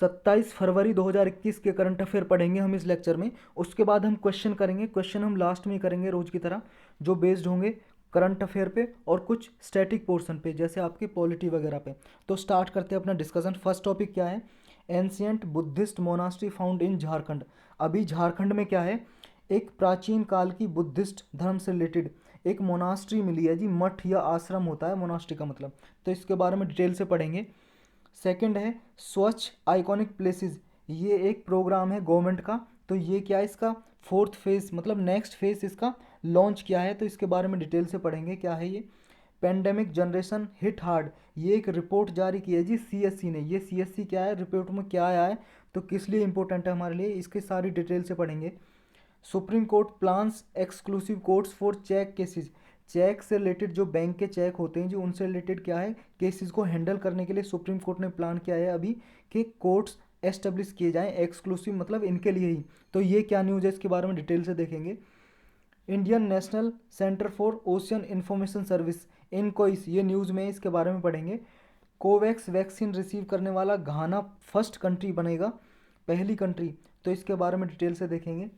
27 फरवरी 2021 के current affair पढ़ेंगे हम इस लेक्चर में। उसके बाद हम क्वेश्चन करेंगे, क्वेश्चन हम लास्ट में करेंगे रोज की तरह, जो बेस्ड होंगे करंट अफेयर पे और कुछ स्टैटिक पोर्शन पे, जैसे आपके पॉलिटी वगैरह पे। तो स्टार्ट करते हैं अपना डिस्कशन। फर्स्ट टॉपिक क्या है? Ancient Buddhist monastery found in Jharkhand. अभी झारखंड में क्या है, एक प्राचीन काल की बुद्धिस्ट धर्म से रिलेटेड एक मोनास्ट्री मिली है जी। मठ या आश्रम होता है मोनास्ट्री का मतलब, तो इसके बारे में डिटेल से पढ़ेंगे। सेकंड है स्वच्छ आइकॉनिक प्लेसेस, ये एक प्रोग्राम है गवर्नमेंट का। तो ये क्या है, इसका फोर्थ फेज मतलब नेक्स्ट फेज इसका लॉन्च किया है, तो इसके बारे में डिटेल से पढ़ेंगे क्या है ये। पेंडेमिक जनरेशन हिट हार्ड, ये एक रिपोर्ट जारी की है जी सीएससी ने। ये सीएससी क्या है, रिपोर्ट में क्या आया है, तो किस लिए इंपॉर्टेंट है हमारे लिए, इसकी सारी डिटेल से पढ़ेंगे। Supreme court plans exclusive courts for cheque cases, cheque से रिलेटेड जो बैंक के चेक होते हैं जो उनसे रिलेटेड क्या है केसेस को हैंडल करने के लिए सुप्रीम कोर्ट ने प्लान किया है अभी कि कोर्ट्स एस्टेब्लिश किए जाएं, एक्सक्लूसिव मतलब इनके लिए ही। तो ये क्या न्यूज़ है, इसके बारे में डिटेल से देखेंगे। Indian national centre for ocean information service INCOIS, ये न्यूज़ में इसके बारे में पढ़ेंगे। कोवैक्स वैक्सीन रिसीव करने वाला घाना फर्स्ट कंट्री बनेगा, पहली कंट्री, तो इसके बारे में डिटेल से देखेंगे।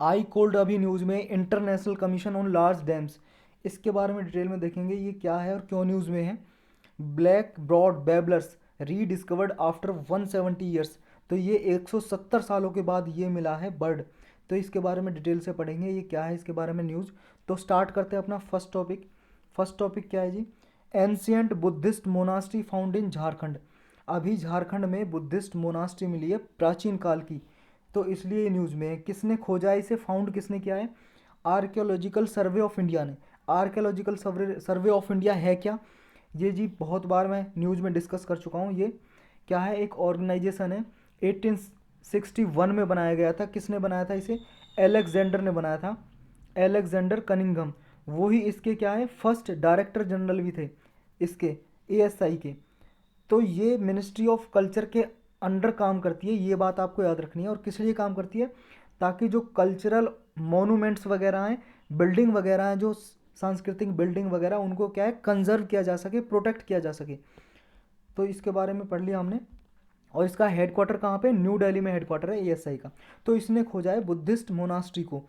आई कोल्ड अभी न्यूज़ में international commission on large dams, इसके बारे में डिटेल में देखेंगे ये क्या है और क्यों न्यूज़ में है। Black broad babblers rediscovered after 170 years, तो ये 170 सालों के बाद ये मिला है बर्ड, तो इसके बारे में डिटेल से पढ़ेंगे ये क्या है, इसके बारे में न्यूज़। तो स्टार्ट करते हैं अपना फर्स्ट टॉपिक। फर्स्ट टॉपिक क्या है जी, ancient Buddhist monastery found in Jharkhand. अभी झारखंड में बुद्धिस्ट मोनास्ट्री मिली है प्राचीन काल की, तो इसलिए ये न्यूज़ में है। किसने खोजा है इसे, फाउंड किसने किया है? आर्कियोलॉजिकल सर्वे ऑफ इंडिया ने। आर्कियोलॉजिकल सर्वे ऑफ इंडिया है क्या, ये जी बहुत बार मैं न्यूज़ में डिस्कस कर चुका हूँ। ये क्या है, एक ऑर्गेनाइजेशन है, 1861 में बनाया गया था। किसने बनाया था इसे? एलेक्जेंडर ने बनाया था, एलेक्जेंडर कनिंघम। वो ही इसके क्या है, फर्स्ट डायरेक्टर जनरल भी थे इसके एएसआई के। तो ये मिनिस्ट्री ऑफ कल्चर के अंडर काम करती है, ये बात आपको याद रखनी है। और किस लिए काम करती है? ताकि जो कल्चरल मोनूमेंट्स वगैरह हैं, बिल्डिंग वगैरह हैं, जो सांस्कृतिक बिल्डिंग वगैरह, उनको क्या है कंजर्व किया जा सके, प्रोटेक्ट किया जा सके। तो इसके बारे में पढ़ लिया हमने। और इसका हेडक्वार्टर कहाँ पे? न्यू दिल्ली में हेडक्वार्टर है एएसआई का। तो इसने खोजा है बुद्धिस्ट मोनास्ट्री को,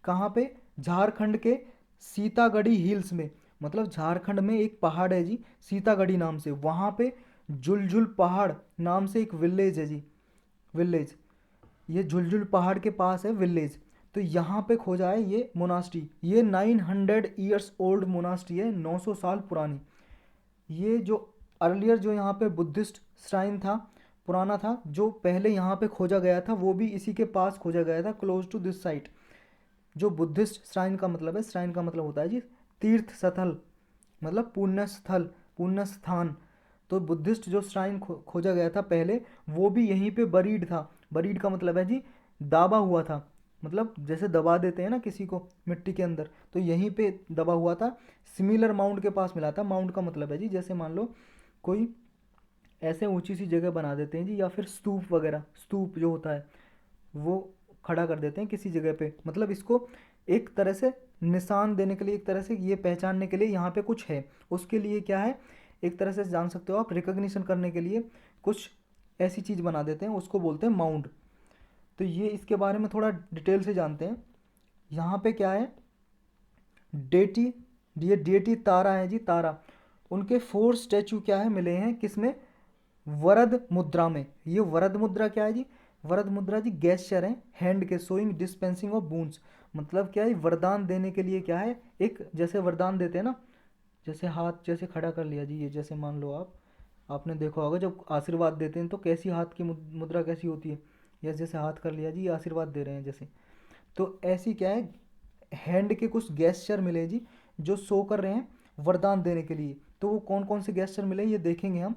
कहाँ पे? झारखंड के सीतागढ़ी हिल्स में, मतलब झारखंड में एक पहाड़ है जी सीतागढ़ी नाम से, वहाँ पे झुलझुल पहाड़ नाम से एक विलेज है जी, विलेज, ये झुलझुल पहाड़ के पास है विलेज। तो यहाँ पे खोजा है ये मोनास्ट्री। ये 900 ईयर्स ओल्ड मोनास्ट्री है, 900 साल पुरानी। ये जो अर्लियर जो यहाँ पे बुद्धिस्ट श्राइन था, पुराना था, जो पहले यहाँ पे खोजा गया था, वो भी इसी के पास खोजा गया था, क्लोज टू दिस साइट। जो बुद्धिस्ट श्राइन का मतलब है, श्राइन का मतलब होता है जी तीर्थ स्थल, मतलब पुण्य स्थल, पुण्य स्थान। तो बुद्धिस्ट जो श्राइन खोजा गया था पहले, वो भी यहीं पे बरीड था। बरीड का मतलब है जी दाबा हुआ था, मतलब जैसे दबा देते हैं ना किसी को मिट्टी के अंदर, तो यहीं पे दबा हुआ था। सिमिलर माउंट के पास मिला था। माउंट का मतलब है जी जैसे मान लो कोई ऐसे ऊंची सी जगह बना देते हैं जी, या फिर स्तूप वगैरह, स्तूप जो होता है वो खड़ा कर देते हैं किसी जगह पे, मतलब इसको एक तरह से निशान देने के लिए, एक तरह से ये पहचानने के लिए यहाँ पे कुछ है, उसके लिए क्या है, एक तरह से जान सकते हो आप, रिकग्निशन करने के लिए कुछ ऐसी चीज़ बना देते हैं, उसको बोलते हैं माउंट। तो ये इसके बारे में थोड़ा डिटेल से जानते हैं। यहाँ पे क्या है, डेटी, ये डेटी तारा है जी, तारा। उनके 4 स्टैचू क्या है मिले हैं, किसमें? वरद मुद्रा में। ये वरद मुद्रा क्या है जी? वरद मुद्रा जी गेस्चर है हैंड के, शोइंग डिस्पेंसिंग ऑफ बूंस, मतलब क्या है, वरदान देने के लिए क्या है, एक जैसे वरदान देते हैं ना, जैसे हाथ जैसे खड़ा कर लिया जी, ये जैसे मान लो आप, आपने देखा होगा जब आशीर्वाद देते हैं तो कैसी हाथ की मुद्रा कैसी होती है, या जैसे हाथ कर लिया जी, ये आशीर्वाद दे रहे हैं जैसे। तो ऐसी क्या है, हैंड के कुछ गेस्चर मिले जी जो शो कर रहे हैं वरदान देने के लिए। तो वो कौन कौन से गेस्चर मिले ये देखेंगे हम।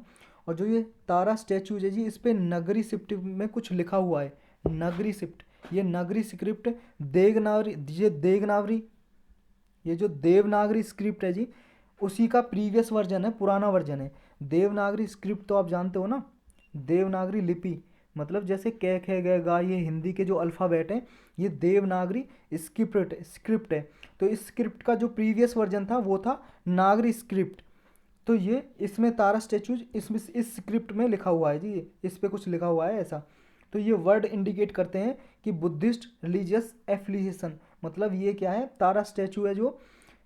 और जो ये तारा स्टैचू है जी, इस पे नगरी स्क्रिप्ट में कुछ लिखा हुआ है, नगरी स्क्रिप्ट। ये नगरी स्क्रिप्ट देवनागरी, ये जो देवनागरी स्क्रिप्ट है जी, उसी का प्रीवियस वर्जन है, पुराना वर्जन है। देवनागरी स्क्रिप्ट तो आप जानते हो ना, देवनागरी लिपि, मतलब जैसे कै खे ग गा, ये हिंदी के जो अल्फ़ाबेट हैं, ये देवनागरी स्क्रिप्ट है। तो इस स्क्रिप्ट का जो प्रीवियस वर्जन था वो था नागरी स्क्रिप्ट। तो ये इसमें तारा स्टैचूज इसमें इस स्क्रिप्ट में लिखा हुआ है जी, ये इस पे कुछ लिखा हुआ है ऐसा। तो ये वर्ड इंडिकेट करते हैं कि बुद्धिस्ट रिलीजियस एफिलिएशन, मतलब ये क्या है, तारा स्टैचू है जो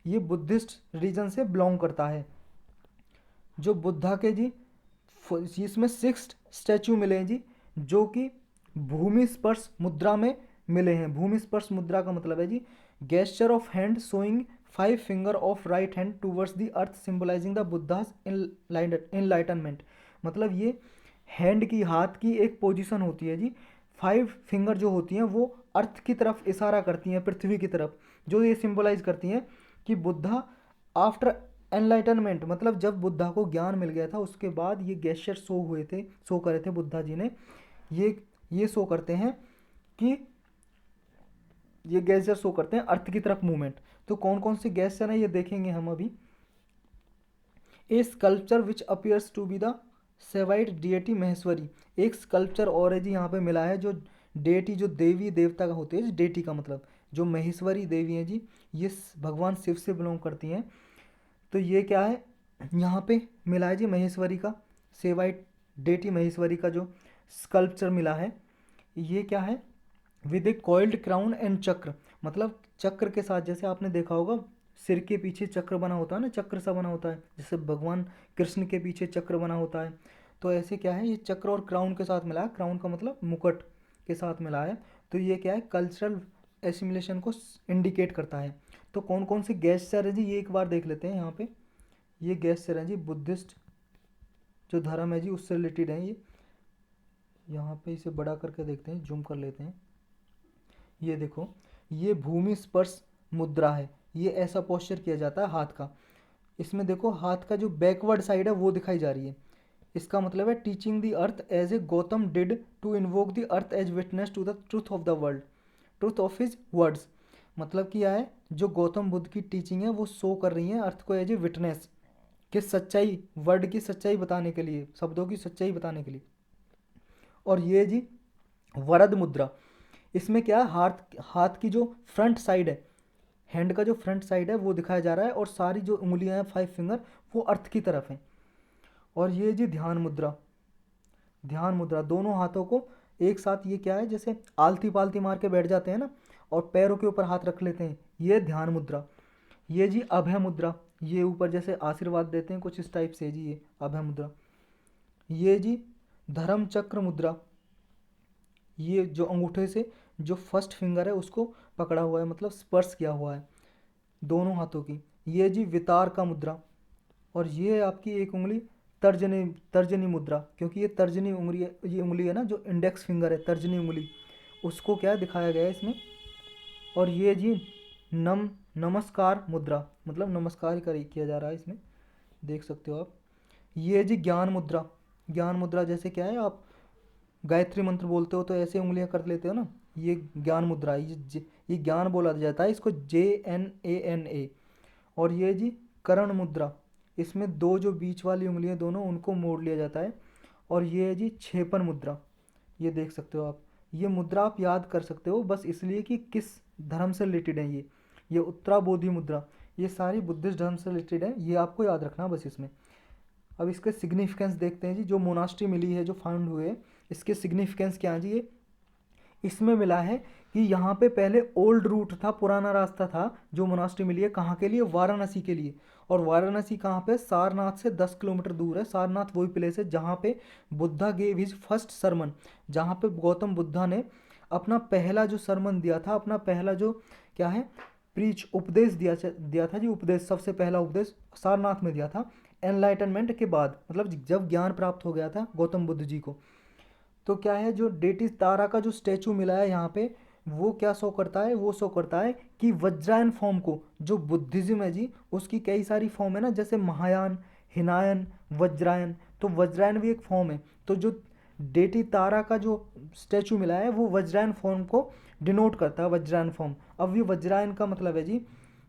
ये बुद्धिस्ट रीजन से बिलोंग करता है। जो बुद्धा के जी इसमें 6 स्टैचू मिले हैं जी, जो कि भूमि स्पर्श मुद्रा में मिले हैं। भूमि स्पर्श मुद्रा का मतलब है जी gesture of hand showing 5 finger of right hand towards the earth symbolising the Buddha's enlightenment. मतलब ये हैंड की, हाथ की एक पोजीशन होती है जी, 5 फिंगर जो होती हैं वो अर्थ की तरफ इशारा करती हैं, पृथ्वी की तरफ, जो ये सिंबलाइज करती हैं कि बुद्धा आफ्टर एनलाइटनमेंट, मतलब जब बुद्धा को ज्ञान मिल गया था उसके बाद ये गेस्चर शो करे थे बुद्धा जी ने। ये शो करते हैं कि ये गेस्चर शो करते हैं अर्थ की तरफ मूवमेंट। तो कौन कौन से गेस्चर हैं ये देखेंगे हम अभी। A sculpture which appears to be the Shaivite deity Maheshwari, एक स्कल्पचर और है जी यहाँ पे मिला है, जो डेटी जो देवी देवता का होती है जी, डेटी का मतलब जो महेश्वरी देवी है जी, ये भगवान शिव से बिलोंग करती हैं। तो ये क्या है यहाँ पे मिला है जी, महेश्वरी का सेवाइट डेटी महेश्वरी का जो स्कल्पचर मिला है। ये क्या है, with A coiled crown and चक्र, मतलब चक्र के साथ, जैसे आपने देखा होगा सिर के पीछे चक्र बना होता है ना, चक्र सा बना होता है, जैसे भगवान कृष्ण के पीछे चक्र बना होता है। तो ऐसे क्या है, ये चक्र और क्राउन के साथ मिला है, क्राउन का मतलब मुकुट के साथ मिला है। तो ये क्या है, कल्चरल एसिमिलेशन को इंडिकेट करता है। तो कौन कौन से गेस्चर है जी, ये एक बार देख लेते हैं यहाँ पे। ये गेस्चर है जी बुद्धिस्ट जो धर्म है जी उससे रिलेटेड है ये। यहाँ पे इसे बड़ा करके देखते हैं, जूम कर लेते हैं। ये देखो, ये भूमि स्पर्श मुद्रा है, ये ऐसा पोस्चर किया जाता है हाथ का। इसमें देखो हाथ का जो बैकवर्ड साइड है वो दिखाई जा रही है। इसका मतलब है teaching the earth as a Gautam did to invoke the earth as witness to the truth of the world, truth of his words. मतलब क्या है, जो गौतम बुद्ध की टीचिंग है वो शो कर रही है अर्थ को एज ए विटनेस, कि सच्चाई, वर्ड की सच्चाई बताने के लिए, शब्दों की सच्चाई बताने के लिए। और ये जी वरद मुद्रा, इसमें क्या है, हाथ की जो फ्रंट साइड है, हैंड का जो फ्रंट साइड है वो दिखाया जा रहा है, और सारी जो उंगलियां हैं 5 फिंगर वो अर्थ की तरफ हैं। और ये जी ध्यान मुद्रा, ध्यान मुद्रा दोनों हाथों को एक साथ, ये क्या है, जैसे आलती पालती मार के बैठ जाते हैं ना और पैरों के ऊपर हाथ रख लेते हैं, ये ध्यान मुद्रा। ये जी अभय मुद्रा, ये ऊपर जैसे आशीर्वाद देते हैं कुछ इस टाइप से जी, ये अभय मुद्रा। ये जी धर्म चक्र मुद्रा, ये जो अंगूठे से जो फर्स्ट फिंगर है उसको पकड़ा हुआ है, मतलब स्पर्श किया हुआ है दोनों हाथों की। ये जी वितार का मुद्रा, और ये आपकी एक उंगली तर्जनी तर्जनी मुद्रा, क्योंकि ये तर्जनी उंगली है, ये उंगली है ना जो इंडेक्स फिंगर है, तर्जनी उंगली, उसको क्या दिखाया गया है इसमें। और ये जी नमस्कार मुद्रा, मतलब नमस्कार किया जा रहा है इसमें, देख सकते हो आप। ये जी ज्ञान मुद्रा, ज्ञान मुद्रा जैसे क्या है, आप गायत्री मंत्र बोलते हो तो ऐसे उंगलियां कर लेते हो ना, ये ज्ञान मुद्रा है, ये ज्ञान बोला जाता है इसको, JNANA। और ये जी करण मुद्रा, इसमें दो जो बीच वाली उंगलियां दोनों उनको मोड़ लिया जाता है। और ये है जी छेपन मुद्रा, ये देख सकते हो आप। ये मुद्रा आप याद कर सकते हो बस इसलिए कि किस धर्म से रिलेटेड है ये उत्तरा बोधि मुद्रा, ये सारी बुद्धिस्ट धर्म से रिलेटेड है, ये आपको याद रखना बस इसमें। अब इसके सिग्निफिकेंस देखते हैं जी, जो मोनास्ट्री मिली है, जो फाउंड हुए, इसके सिग्निफिकेंस क्या है जी। ये इसमें मिला है कि यहाँ पे पहले ओल्ड रूट था, पुराना रास्ता था, जो मोनास्ट्री मिली है कहाँ के लिए, वाराणसी के लिए। और वाराणसी कहाँ पे, सारनाथ से 10 किलोमीटर दूर है। सारनाथ वही प्लेस है जहाँ पे Buddha gave his first sermon, जहाँ पे गौतम बुद्धा ने अपना पहला जो सरमन दिया था, अपना पहला जो क्या है प्रीच उपदेश दिया था जी, उपदेश, सबसे पहला उपदेश सारनाथ में दिया था एनलाइटनमेंट के बाद, मतलब जब ज्ञान प्राप्त हो गया था गौतम बुद्ध जी को। तो क्या है, जो डेटी तारा का जो स्टैचू मिला है यहाँ पे, वो क्या शो करता है, वो शो करता है कि वज्रायन फॉर्म को, जो बुद्धिज्म है जी उसकी कई सारी फॉर्म है ना, जैसे महायान, हिनायन, वज्रायन, तो वज्रायन भी एक फॉर्म है। तो जो डेटी तारा का जो स्टैचू मिला है वो वज्रायन फॉर्म को डिनोट करता है, वज्रायन फॉर्म। अब ये वज्रायन का मतलब है जी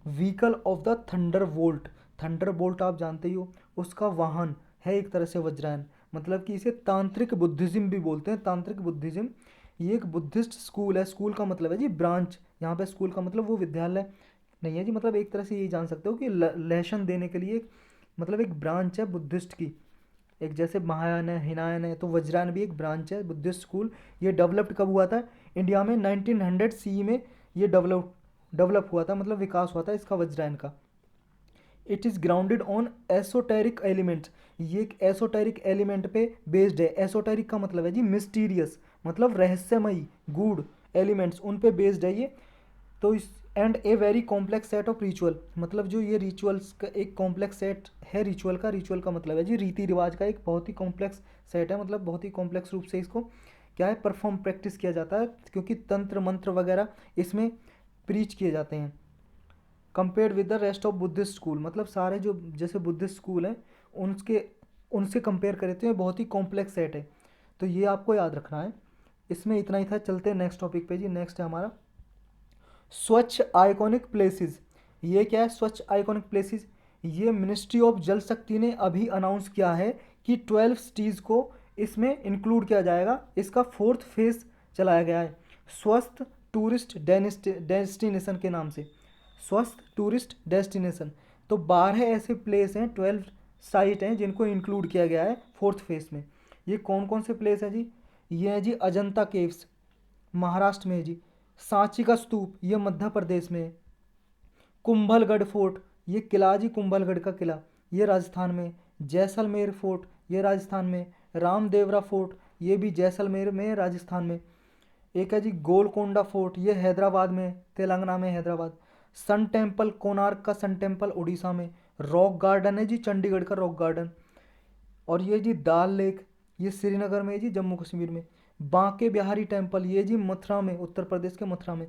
vehicle of the thunderbolt, thunderbolt आप जानते ही हो, उसका वाहन है एक तरह से वज्रायन। मतलब कि इसे तांत्रिक बुद्धिज्म भी बोलते हैं, तांत्रिक बुद्धिज्म। ये एक बुद्धिस्ट स्कूल है, स्कूल का मतलब है जी ब्रांच, यहाँ पे स्कूल का मतलब वो विद्यालय नहीं है जी, मतलब एक तरह से यही जान सकते हो कि लेसन देने के लिए मतलब एक ब्रांच है बुद्धिस्ट की, एक जैसे महायान है, हिनायन है, तो वज्रायन भी एक ब्रांच है बुद्धिस्ट स्कूल। ये डेवलप्ड कब हुआ था? इंडिया में 1900 सी में ये डेवलप हुआ था, मतलब विकास हुआ था इसका, वज्रायन का। It is grounded on esoteric elements, ये एक एसोटेरिक एलिमेंट पे बेस्ड है। एसोटेरिक का मतलब है जी मिस्टीरियस, मतलब रहस्यमयी, गूढ़ एलिमेंट्स, उन पे बेस्ड है ये। तो इस and a very complex set of ritual, मतलब जो ये रिचुअल्स का एक कॉम्प्लेक्स सेट है रिचुअल का। रिचुअल का मतलब है जी रीति रिवाज का एक बहुत ही कॉम्प्लेक्स सेट है, मतलब बहुत ही कॉम्प्लेक्स रूप से इसको क्या है परफॉर्म प्रैक्टिस किया जाता है, क्योंकि तंत्र मंत्र वगैरह इसमें प्रीच किए जाते हैं। Compared with the rest of Buddhist school, मतलब सारे जो जैसे बुद्धिस्ट स्कूल हैं उनके उनसे कंपेयर करें तो ये बहुत ही कॉम्प्लेक्स सेट है। तो ये आपको याद रखना है। इसमें इतना ही था। चलते हैं नेक्स्ट टॉपिक पे जी। नेक्स्ट है हमारा स्वच्छ आइकॉनिक प्लेसेस। ये क्या है स्वच्छ आइकॉनिक प्लेसेस? ये मिनिस्ट्री ऑफ जल शक्ति ने अभी अनाउंस किया है कि 12 सिटीज़ को इसमें इंक्लूड किया जाएगा। इसका 4th फेज चलाया गया है स्वस्थ टूरिस्ट डेस्टिनेशन के नाम से, स्वस्थ टूरिस्ट डेस्टिनेशन। तो 12 ऐसे प्लेस हैं, 12 साइट हैं जिनको इंक्लूड किया गया है 4th फेज में। ये कौन कौन से प्लेस हैं जी? ये है जी अजंता केव्स, महाराष्ट्र में है जी। सांची का स्तूप, ये मध्य प्रदेश में है। कुंभलगढ़ फोर्ट, ये किला जी कुंभलगढ़ का किला, ये राजस्थान में। जैसलमेर फोर्ट, ये राजस्थान में। रामदेवरा फोर्ट, ये भी जैसलमेर में राजस्थान में। एक है जी गोलकोंडा फोर्ट, ये हैदराबाद में, तेलंगाना में हैदराबाद। सन टेम्पल, कोणार्क का सन टेम्पल उड़ीसा में। रॉक गार्डन है जी चंडीगढ़ का रॉक गार्डन। और ये जी दाल लेक, ये श्रीनगर में है जी जम्मू कश्मीर में। बांके बिहारी टेम्पल, ये जी मथुरा में, उत्तर प्रदेश के मथुरा में।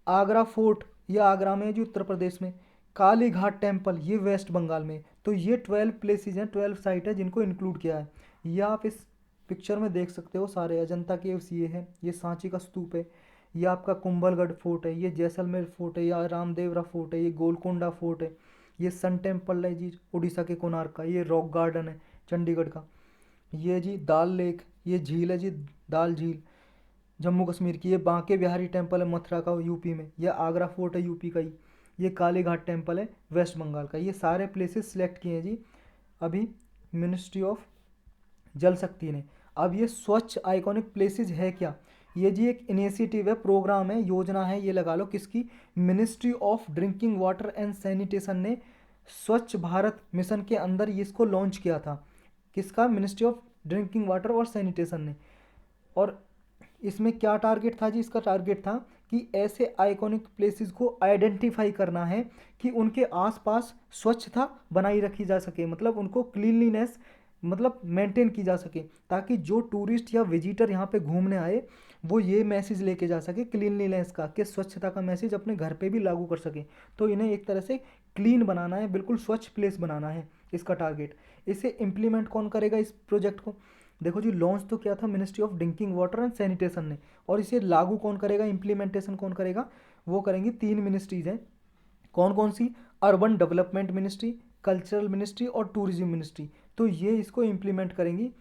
आगरा फोर्ट, ये आगरा में है जी उत्तर प्रदेश में। काली घाट टेम्पल, ये वेस्ट बंगाल में। तो ये 12 प्लेसेस हैं, 12 साइट है जिनको इंक्लूड किया है। ये आप इस पिक्चर में देख सकते हो सारे। अजंता केव्स ये है, ये सांची का स्तूप है, ये आपका कुंभलगढ़ फोर्ट है, ये जैसलमेर फोर्ट है, या रामदेवरा फोर्ट है, ये गोलकोंडा फोर्ट है, ये सन टेम्पल है जी उड़ीसा के कोणार्क का, ये रॉक गार्डन है चंडीगढ़ का, ये जी दाल लेक, ये झील है जी दाल झील जम्मू कश्मीर की, ये बांके बिहारी टेम्पल है मथुरा का यूपी में, ये आगरा फोर्ट है यूपी का ही, ये काली घाट टेम्पल है वेस्ट बंगाल का। ये सारे प्लेसेस सिलेक्ट किए हैं जी अभी मिनिस्ट्री ऑफ जल शक्ति ने। अब ये स्वच्छ आइकॉनिक प्लेसेस है क्या? ये जी एक इनिशिएटिव है, प्रोग्राम है, योजना है, ये लगा लो किसकी? Ministry of drinking water and sanitation ने स्वच्छ भारत मिशन के अंदर ये इसको लॉन्च किया था। किसका? मिनिस्ट्री ऑफ ड्रिंकिंग वाटर और सैनिटेशन ने। और इसमें क्या टारगेट था जी? इसका टारगेट था कि ऐसे आइकॉनिक प्लेसेस को आइडेंटिफाई करना है कि उनके आसपास स्वच्छता बनाई रखी जा सके, मतलब उनको क्लीनलीनेस मतलब मेंटेन की जा सके, ताकि जो टूरिस्ट या विजिटर यहाँ पे घूमने आए वो ये मैसेज लेके जा सके क्लीनलीनेस का, कि स्वच्छता का मैसेज अपने घर पे भी लागू कर सके। तो इन्हें एक तरह से क्लीन बनाना है, बिल्कुल स्वच्छ प्लेस बनाना है इसका टारगेट। इसे इम्प्लीमेंट कौन करेगा इस प्रोजेक्ट को? देखो जी लॉन्च तो किया था ministry of drinking water and sanitation ने, और इसे लागू कौन करेगा, इम्प्लीमेंटेशन कौन करेगा? वो करेंगी 3 मिनिस्ट्रीज हैं। कौन कौन सी? Urban development ministry, cultural ministry और टूरिज्म मिनिस्ट्री। तो ये इसको इम्प्लीमेंट करेंगी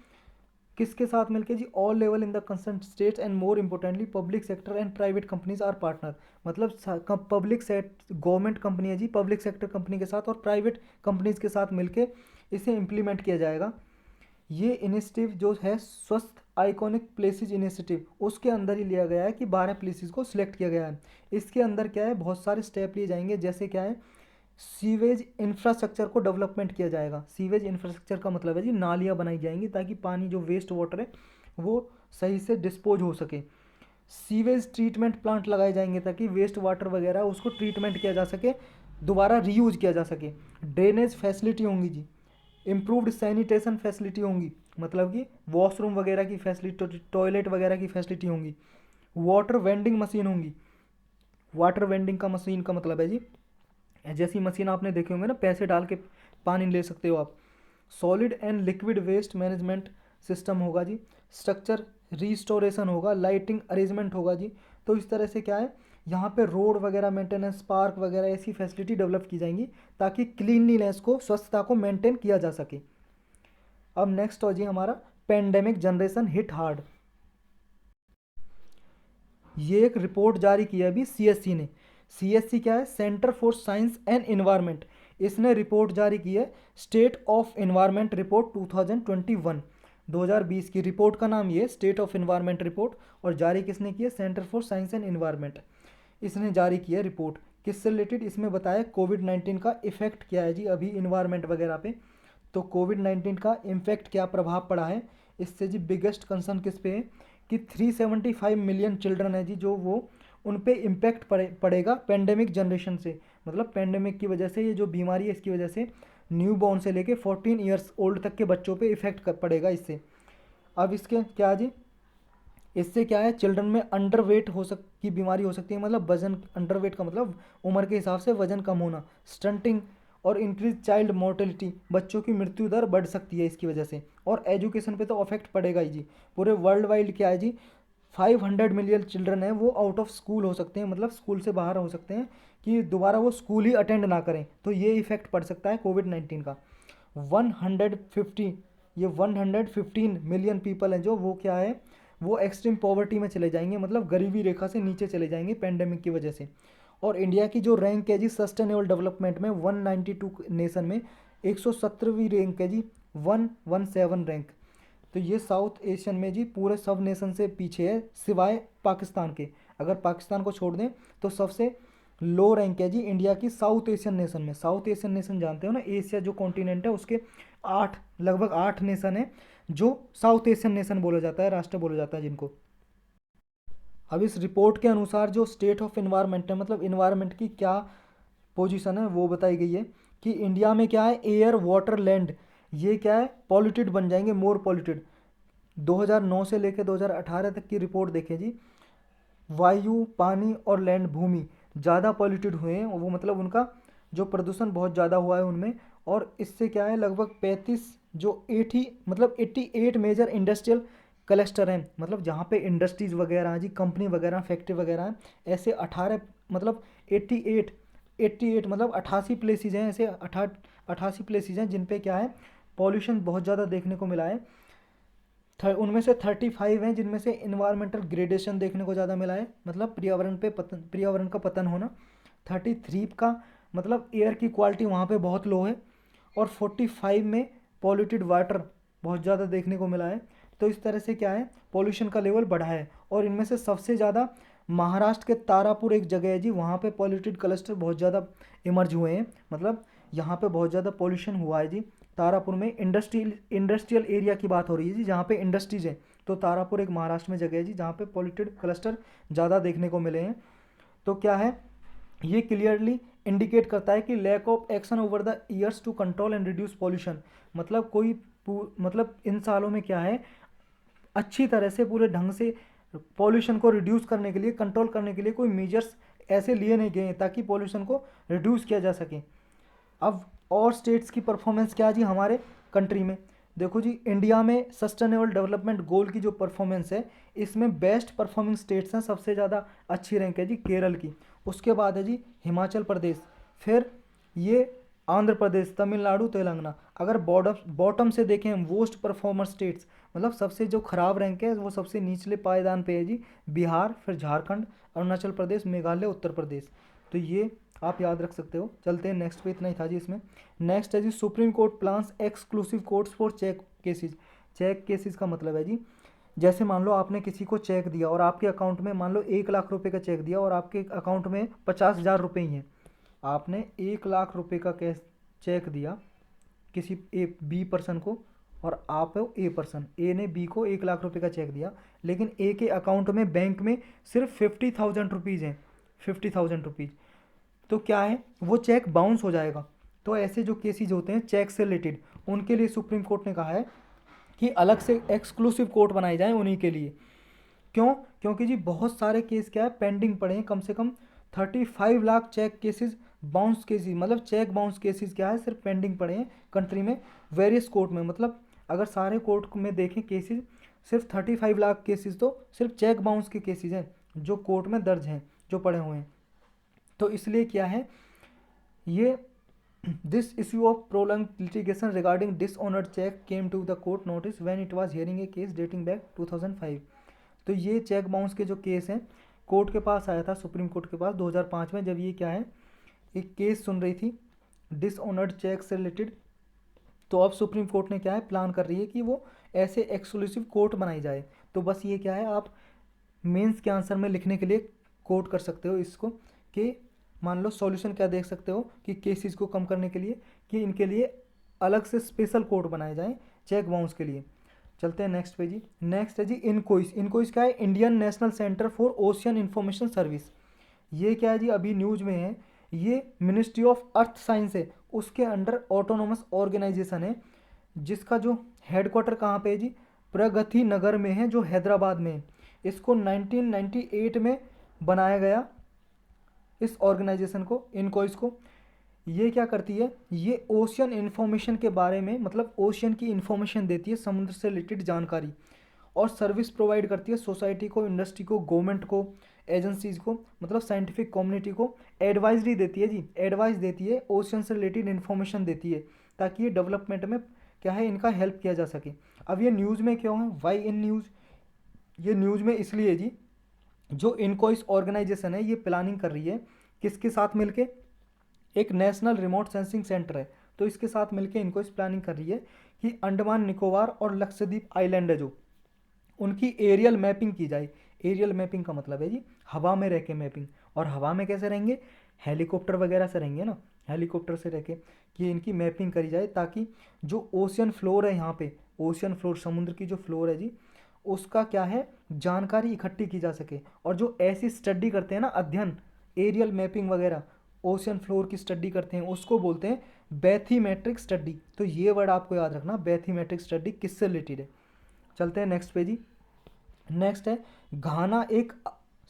किसके साथ मिलके जी? All level in the concern states and more importantly public sector and private companies are partner. मतलब पब्लिक गवर्नमेंट कंपनी है जी पब्लिक सेक्टर कंपनी के साथ और प्राइवेट कंपनीज के साथ मिलके इसे इम्प्लीमेंट किया जाएगा। ये इनिशिएटिव जो है स्वस्थ आइकॉनिक प्लेसेस इनिशिएटिव, उसके अंदर ही लिया गया है कि 12 प्लेसेस को सिलेक्ट किया गया है। इसके अंदर क्या है, बहुत सारे स्टेप लिए जाएंगे, जैसे क्या है, सीवेज इंफ्रास्ट्रक्चर को डेवलपमेंट किया जाएगा। सीवेज इंफ्रास्ट्रक्चर का मतलब है जी नालियाँ बनाई जाएंगी ताकि पानी जो वेस्ट वाटर है वो सही से डिस्पोज हो सके। सीवेज ट्रीटमेंट प्लांट लगाए जाएंगे ताकि वेस्ट वाटर वगैरह उसको ट्रीटमेंट किया जा सके, दोबारा रीयूज किया जा सके। ड्रेनेज फैसिलिटी होंगी जी, इम्प्रूव्ड सैनिटेशन फैसिलिटी होंगी, मतलब कि वॉशरूम वगैरह की फैसिलिटी, टॉयलेट वगैरह की फैसिलिटी होंगी। वाटर वेंडिंग मशीन होंगी। वाटर वेंडिंग का मशीन का मतलब है जी जैसी मशीन आपने देखे होंगे ना, पैसे डाल के पानी ले सकते हो आप। Solid and liquid waste management system होगा जी। स्ट्रक्चर रिस्टोरेशन होगा, लाइटिंग अरेंजमेंट होगा जी। तो इस तरह से क्या है, यहाँ पे रोड वगैरह मेंटेनेंस, पार्क वगैरह ऐसी फैसिलिटी डेवलप की जाएंगी ताकि क्लीनलीनेस को, स्वच्छता को मेंटेन किया जा सके। अब नेक्स्ट हो जी हमारा पेंडेमिक जनरेशन हिट हार्ड। ये एक रिपोर्ट जारी की है अभी सीएससी ने। सीएससी क्या है? Centre for science and environment. इसने रिपोर्ट जारी की है, स्टेट ऑफ एनवायरनमेंट रिपोर्ट 2021, 2020 की रिपोर्ट का नाम ये स्टेट ऑफ एनवायरनमेंट रिपोर्ट, और जारी किसने की है, centre for science and environment, इसने जारी की है रिपोर्ट। किससे रिलेटेड, इसमें बताया कोविड-19 का इफेक्ट क्या है जी अभी इन्वायरमेंट वगैरह पे। तो कोविड-19 का इम्पैक्ट क्या प्रभाव पड़ा है, इससे जी बिगेस्ट कंसर्न किस पे है कि 375 मिलियन चिल्ड्रन है जी जो वो उन पे इम्पैक्ट पड़ेगा पेंडेमिक जनरेशन से, मतलब पेंडेमिक की वजह से ये जो बीमारी है इसकी वजह से न्यू बॉर्न से लेके 14 ईयर्स ओल्ड तक के बच्चों पे इफेक्ट पड़ेगा इससे। अब इसके क्या जी, इससे क्या है, चिल्ड्रन में अंडरवेट की बीमारी हो सकती है, मतलब वजन, अंडरवेट का मतलब उम्र के हिसाब से वजन कम होना, स्टंटिंग और इंक्रीज चाइल्ड मोर्टेलिटी, बच्चों की मृत्यु दर बढ़ सकती है इसकी वजह से। और एजुकेशन पे तो अफेक्ट पड़ेगा ही जी। पूरे वर्ल्ड वाइड क्या है जी, 500 मिलियन चिल्ड्रन है वो आउट ऑफ स्कूल हो सकते हैं, मतलब स्कूल से बाहर हो सकते हैं कि दोबारा वो स्कूल ही अटेंड ना करें, तो ये इफेक्ट पड़ सकता है कोविड-19 का। 150, ये 115 मिलियन पीपल हैं जो वो क्या है, वो एक्सट्रीम पॉवर्टी में चले जाएंगे, मतलब गरीबी रेखा से नीचे चले जाएंगे पेंडेमिक की वजह से। और इंडिया की जो रैंक है जी सस्टेनेबल डेवलपमेंट में 192 नेशन में 117वीं रैंक है जी, 117 रैंक। तो ये साउथ एशियन में जी पूरे सब नेशन से पीछे है सिवाय पाकिस्तान के। अगर पाकिस्तान को छोड़ दें तो सबसे लो रैंक है जी इंडिया की साउथ एशियन नेशन में। साउथ एशियन नेशन जानते हो ना, एशिया जो कॉन्टिनेंट है उसके लगभग 8 नेशन है जो साउथ एशियन नेशन बोला जाता है, राष्ट्र बोला जाता है जिनको। अब इस रिपोर्ट के अनुसार जो स्टेट ऑफ एनवायरनमेंट है, मतलब एनवायरनमेंट की क्या पोजीशन है वो बताई गई है कि इंडिया में क्या है, एयर वाटर लैंड ये क्या है पॉल्यूटेड बन जाएंगे, मोर पॉल्यूटेड। 2009 से लेकर 2018 तक की रिपोर्ट देखें जी, वायु, पानी और लैंड, भूमि ज़्यादा पॉल्यूटेड हुए हैं, वो मतलब उनका जो प्रदूषण बहुत ज़्यादा हुआ है उनमें। और इससे क्या है लगभग 35 जो 80 मतलब 88 मेजर इंडस्ट्रियल क्लस्टर हैं, मतलब जहाँ पे इंडस्ट्रीज़ वगैरह हैं जी, कंपनी वगैरह, फैक्ट्री वगैरह हैं, ऐसे 18 मतलब 88 मतलब 88 प्लेसेस हैं, ऐसे 88 प्लेसेस हैं जिन पे क्या है पॉल्यूशन बहुत ज़्यादा देखने को मिला है। उनमें से 35 हैं जिनमें से इन्वायरमेंटल ग्रेडेशन देखने को ज़्यादा मिला है, मतलब पर्यावरण का पतन होना। 33 का मतलब एयर की क्वालिटी वहाँ पे बहुत लो है। और 45 में पॉल्यूटेड वाटर बहुत ज़्यादा देखने को मिला है। तो इस तरह से क्या है पॉल्यूशन का लेवल बढ़ा है। और इनमें से सबसे ज़्यादा महाराष्ट्र के तारापुर एक जगह है जी, वहाँ पे पॉल्यूटेड क्लस्टर बहुत ज़्यादा इमर्ज हुए हैं, मतलब यहाँ पे बहुत ज़्यादा पॉल्यूशन हुआ है जी। तारापुर में इंडस्ट्रियल एरिया की बात हो रही है जी, जहाँ पे इंडस्ट्रीज है। तो तारापुर एक महाराष्ट्र में जगह है जी जहाँ पे पॉल्यूटेड क्लस्टर ज़्यादा देखने को मिले हैं। तो क्या है, ये क्लियरली इंडिकेट करता है कि lack of action over the years to control and reduce pollution, मतलब मतलब इन सालों में क्या है अच्छी तरह से पूरे ढंग से पॉल्यूशन को रिड्यूस करने के लिए, कंट्रोल करने के लिए कोई मेजर्स ऐसे लिए नहीं गए हैं ताकि पॉल्यूशन को रिड्यूस किया जा सके। अब और स्टेट्स की परफॉर्मेंस क्या जी हमारे कंट्री में, देखो जी इंडिया में सस्टेनेबल डेवलपमेंट गोल की जो परफॉर्मेंस है इसमें बेस्ट परफॉर्मिंग स्टेट्स हैं, सबसे ज़्यादा अच्छी रैंक है जी केरल की, उसके बाद है जी हिमाचल प्रदेश, फिर ये आंध्र प्रदेश, तमिलनाडु, तेलंगाना। अगर बॉटम से देखें हम वोस्ट परफॉर्मर स्टेट्स, मतलब सबसे जो खराब रैंक है वो सबसे निचले पायदान पे है जी बिहार, फिर झारखंड, अरुणाचल प्रदेश, मेघालय, उत्तर प्रदेश। तो ये आप याद रख सकते हो। चलते हैं नेक्स्ट पे, इतना ही था जी इसमें। नेक्स्ट है जी supreme court plans exclusive courts for cheque cases. Cheque cases का मतलब है जी जैसे मान लो आपने किसी को चेक दिया और आपके अकाउंट में मान लो 1 लाख रुपए का चेक दिया और आपके अकाउंट में 50,000 रुपये ही हैं। आपने 1 लाख रुपए का कैश चेक दिया किसी बी पर्सन को, और आप हो ए पर्सन, ए ने बी को 1 लाख रुपए का चेक दिया, लेकिन ए के अकाउंट में बैंक में सिर्फ 50,000 रुपीज़ हैं, 50,000 रुपीज़। तो क्या है वो चेक बाउंस हो जाएगा। तो ऐसे जो केसेस होते हैं चेक से रिलेटेड, उनके लिए सुप्रीम कोर्ट ने कहा है कि अलग से एक्सक्लूसिव कोर्ट बनाए जाएं उन्हीं के लिए। क्यों, क्योंकि जी बहुत सारे केस क्या है पेंडिंग पड़े हैं, कम से कम 35 lakh cheque cases bounce cases, मतलब चेक बाउंस केसेस क्या है सिर्फ पेंडिंग पड़े हैं कंट्री में वेरियस कोर्ट में। मतलब अगर सारे कोर्ट में देखें केसेस सिर्फ 35 लाख केसेस तो सिर्फ चेक बाउंस के केसेस हैं जो कोर्ट में दर्ज हैं, जो पड़े हुए हैं। तो इसलिए क्या है ये this issue of prolong litigation regarding dishonoured cheque came to the court notice when it was hearing a case dating back 2005। तो ये चेक बाउंस के जो केस हैं कोर्ट के पास आया था, सुप्रीम कोर्ट के पास 2005 में, जब ये क्या है एक केस सुन रही थी डिसऑनर्ड चेक से रिलेटेड। तो अब सुप्रीम कोर्ट ने क्या है प्लान कर रही है कि वो ऐसे एक्सक्लूसिव कोर्ट बनाई जाए। तो बस ये क्या है, आप मेंस के आंसर में लिखने के लिए कोट कर सकते हो इसको, कि मान लो सॉल्यूशन क्या देख सकते हो कि केसेस को कम करने के लिए कि इनके लिए अलग से स्पेशल कोड बनाए जाएं चेक बाउंस के लिए। चलते हैं नेक्स्ट पे जी। नेक्स्ट है जी इनकोइस। इनकोइस क्या है, Indian national centre for ocean information service. ये क्या है जी, अभी न्यूज में है, ये मिनिस्ट्री ऑफ अर्थ साइंस है, उसके अंडर ऑटोनोमस ऑर्गेनाइजेशन है, जिसका जो हेडक्वार्टर कहाँ पे है जी, प्रगति नगर में है, जो हैदराबाद में है। इसको 1998 में बनाया गया इस ऑर्गेनाइजेशन को, इनकोइस को। ये क्या करती है, ये ओशियन इन्फॉर्मेशन के बारे में, मतलब ओशियन की इन्फॉर्मेशन देती है, समुद्र से रिलेटेड जानकारी, और सर्विस प्रोवाइड करती है सोसाइटी को, इंडस्ट्री को, गवर्नमेंट को, एजेंसीज को, मतलब साइंटिफिक कम्युनिटी को एडवाइजरी देती है जी, एडवाइस देती है, ओशियन से रिलेटेड इन्फॉर्मेशन देती है, ताकि ये डेवलपमेंट में क्या है इनका हेल्प किया जा सके। अब ये न्यूज़ में क्यों है, वाई इन न्यूज़, ये न्यूज़ में इसलिए जी, जो इनकोइस ऑर्गेनाइजेशन है ये प्लानिंग कर रही है किसके साथ मिलके, एक नेशनल रिमोट सेंसिंग सेंटर है, तो इसके साथ मिलके इनकोइस प्लानिंग कर रही है कि अंडमान निकोबार और लक्षद्वीप आइलैंड है जो, उनकी एरियल मैपिंग की जाए। एरियल मैपिंग का मतलब है जी हवा में रह के मैपिंग, और हवा में कैसे रहेंगे, हेलीकॉप्टर वगैरह से रहेंगे ना, हेलीकॉप्टर से रह के कि इनकी मैपिंग करी जाए, ताकि जो ओशियन फ्लोर है यहाँ पे, ओशियन फ्लोर समुद्र की जो फ्लोर है जी, उसका क्या है जानकारी इकट्ठी की जा सके। और जो ऐसी स्टडी करते हैं ना, अध्ययन, एरियल मैपिंग वगैरह, ओशियन फ्लोर की स्टडी करते हैं, उसको बोलते हैं बैथीमेट्रिक स्टडी। तो ये वर्ड आपको याद रखना, बैथीमेट्रिक स्टडी किससे रिलेटेड है। चलते हैं नेक्स्ट पे जी। नेक्स्ट है घाना, एक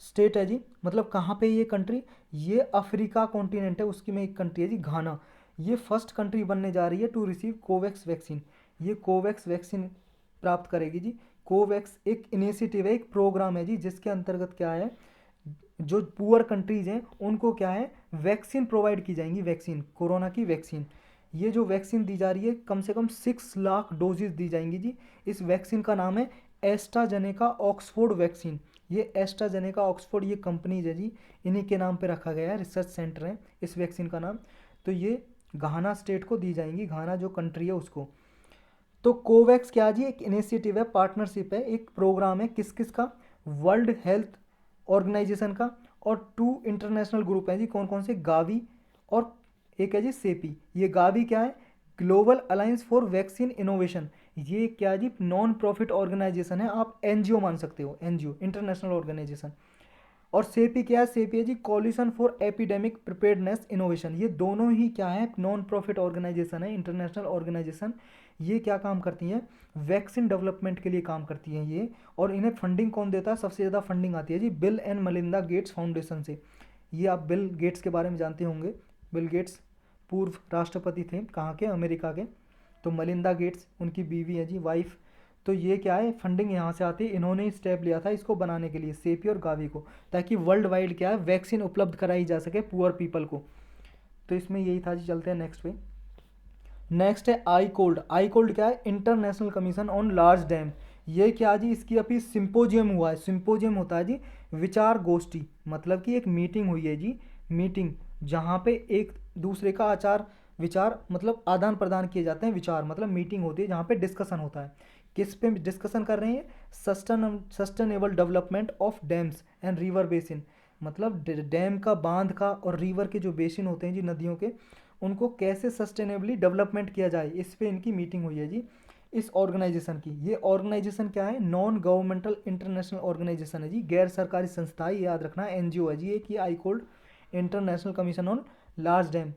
स्टेट है जी, मतलब कहाँ पे ये कंट्री, ये अफ्रीका कॉन्टिनेंट है, उसकी में एक कंट्री है जी घाना। ये फर्स्ट कंट्री बनने जा रही है टू रिसीव कोवैक्स वैक्सीन। ये कोवैक्स वैक्सीन प्राप्त करेगी जी। कोवैक्स एक इनिशिएटिव है, एक प्रोग्राम है जी, जिसके अंतर्गत क्या है, जो पुअर कंट्रीज हैं उनको क्या है वैक्सीन प्रोवाइड की जाएंगी, वैक्सीन, कोरोना की वैक्सीन। ये जो वैक्सीन दी जा रही है कम से कम 6 लाख डोजेज दी जाएंगी जी। इस वैक्सीन का नाम है एस्ट्राजेनेका ऑक्सफोर्ड वैक्सीन। ये एस्ट्राजेनेका ऑक्सफोर्ड ये कंपनीज है जी, इन्हीं के नाम पे रखा गया है, रिसर्च सेंटर है इस वैक्सीन का नाम। तो ये घाना स्टेट को दी जाएंगी, घाना जो कंट्री है उसको। तो कोवैक्स क्या जी, एक इनिशिएटिव है, पार्टनरशिप है, एक प्रोग्राम है, किस किस का, वर्ल्ड हेल्थ ऑर्गेनाइजेशन का, और 2 इंटरनेशनल ग्रुप हैं जी, कौन कौन से, गावी और एक है जी सेपी। ये गावी क्या है, global alliance for vaccine innovation. ये क्या जी, नॉन प्रॉफिट ऑर्गेनाइजेशन है, आप एनजीओ मान सकते हो, एनजीओ, इंटरनेशनल ऑर्गेनाइजेशन। और सेपी क्या है, सेपी है जी coalition for epidemic preparedness innovation. ये दोनों ही क्या है, नॉन प्रॉफिट ऑर्गेनाइजेशन है, इंटरनेशनल ऑर्गेनाइजेशन। ये क्या काम करती हैं, वैक्सीन डेवलपमेंट के लिए काम करती हैं ये। और इन्हें फंडिंग कौन देता है, सबसे ज़्यादा फंडिंग आती है जी Bill and Melinda Gates foundation से। ये आप बिल गेट्स के बारे में जानते होंगे, बिल गेट्स पूर्व राष्ट्रपति थे, कहाँ के, अमेरिका के। तो मलिंदा गेट्स उनकी बीवी है जी, वाइफ। तो ये क्या है, फंडिंग यहाँ से आती है, इन्होंने ही स्टेप लिया था इसको बनाने के लिए, सेपी और गावी को, ताकि वर्ल्ड वाइड क्या है वैक्सीन उपलब्ध कराई जा सके पुअर पीपल को। तो इसमें यही था जी। चलते हैं नेक्स्ट पे। नेक्स्ट है आई कोल्ड। आई कोल्ड क्या है, international commission on large dam. ये क्या जी, इसकी अभी सिंपोजियम हुआ है। सिंपोजियम होता है जी विचार गोष्ठी, मतलब कि एक मीटिंग हुई है जी, मीटिंग जहाँ पे एक दूसरे का आचार विचार, मतलब आदान प्रदान किए जाते हैं, विचार मतलब मीटिंग होती है जहाँ पे डिस्कशन होता है। किस पे डिस्कशन कर रहे हैं, sustainable development of dams and river basin, मतलब डैम का, बांध का, और रिवर के जो बेसिन होते हैं जी, नदियों के, उनको कैसे सस्टेनेबली डेवलपमेंट किया जाए, इस पे इनकी मीटिंग हुई है जी, इस ऑर्गेनाइजेशन की। ये ऑर्गेनाइजेशन क्या है, नॉन गवर्नमेंटल इंटरनेशनल ऑर्गेनाइजेशन है जी, गैर सरकारी संस्था है, याद रखना, एनजीओ है जी एक, ये ICOLD international commission on large dam.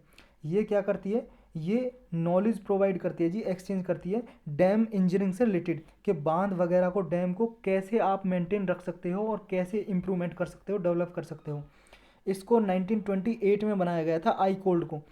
ये क्या करती है, ये नॉलेज प्रोवाइड करती है जी, एक्सचेंज करती है डैम इंजीनियरिंग से रिलेटेड, कि बांध वगैरह को, डैम को कैसे आप मेंटेन रख सकते हो और कैसे इंप्रूवमेंट कर सकते हो, डेवलप कर सकते हो। इसको 1928 में बनाया गया था आई कोल्ड को।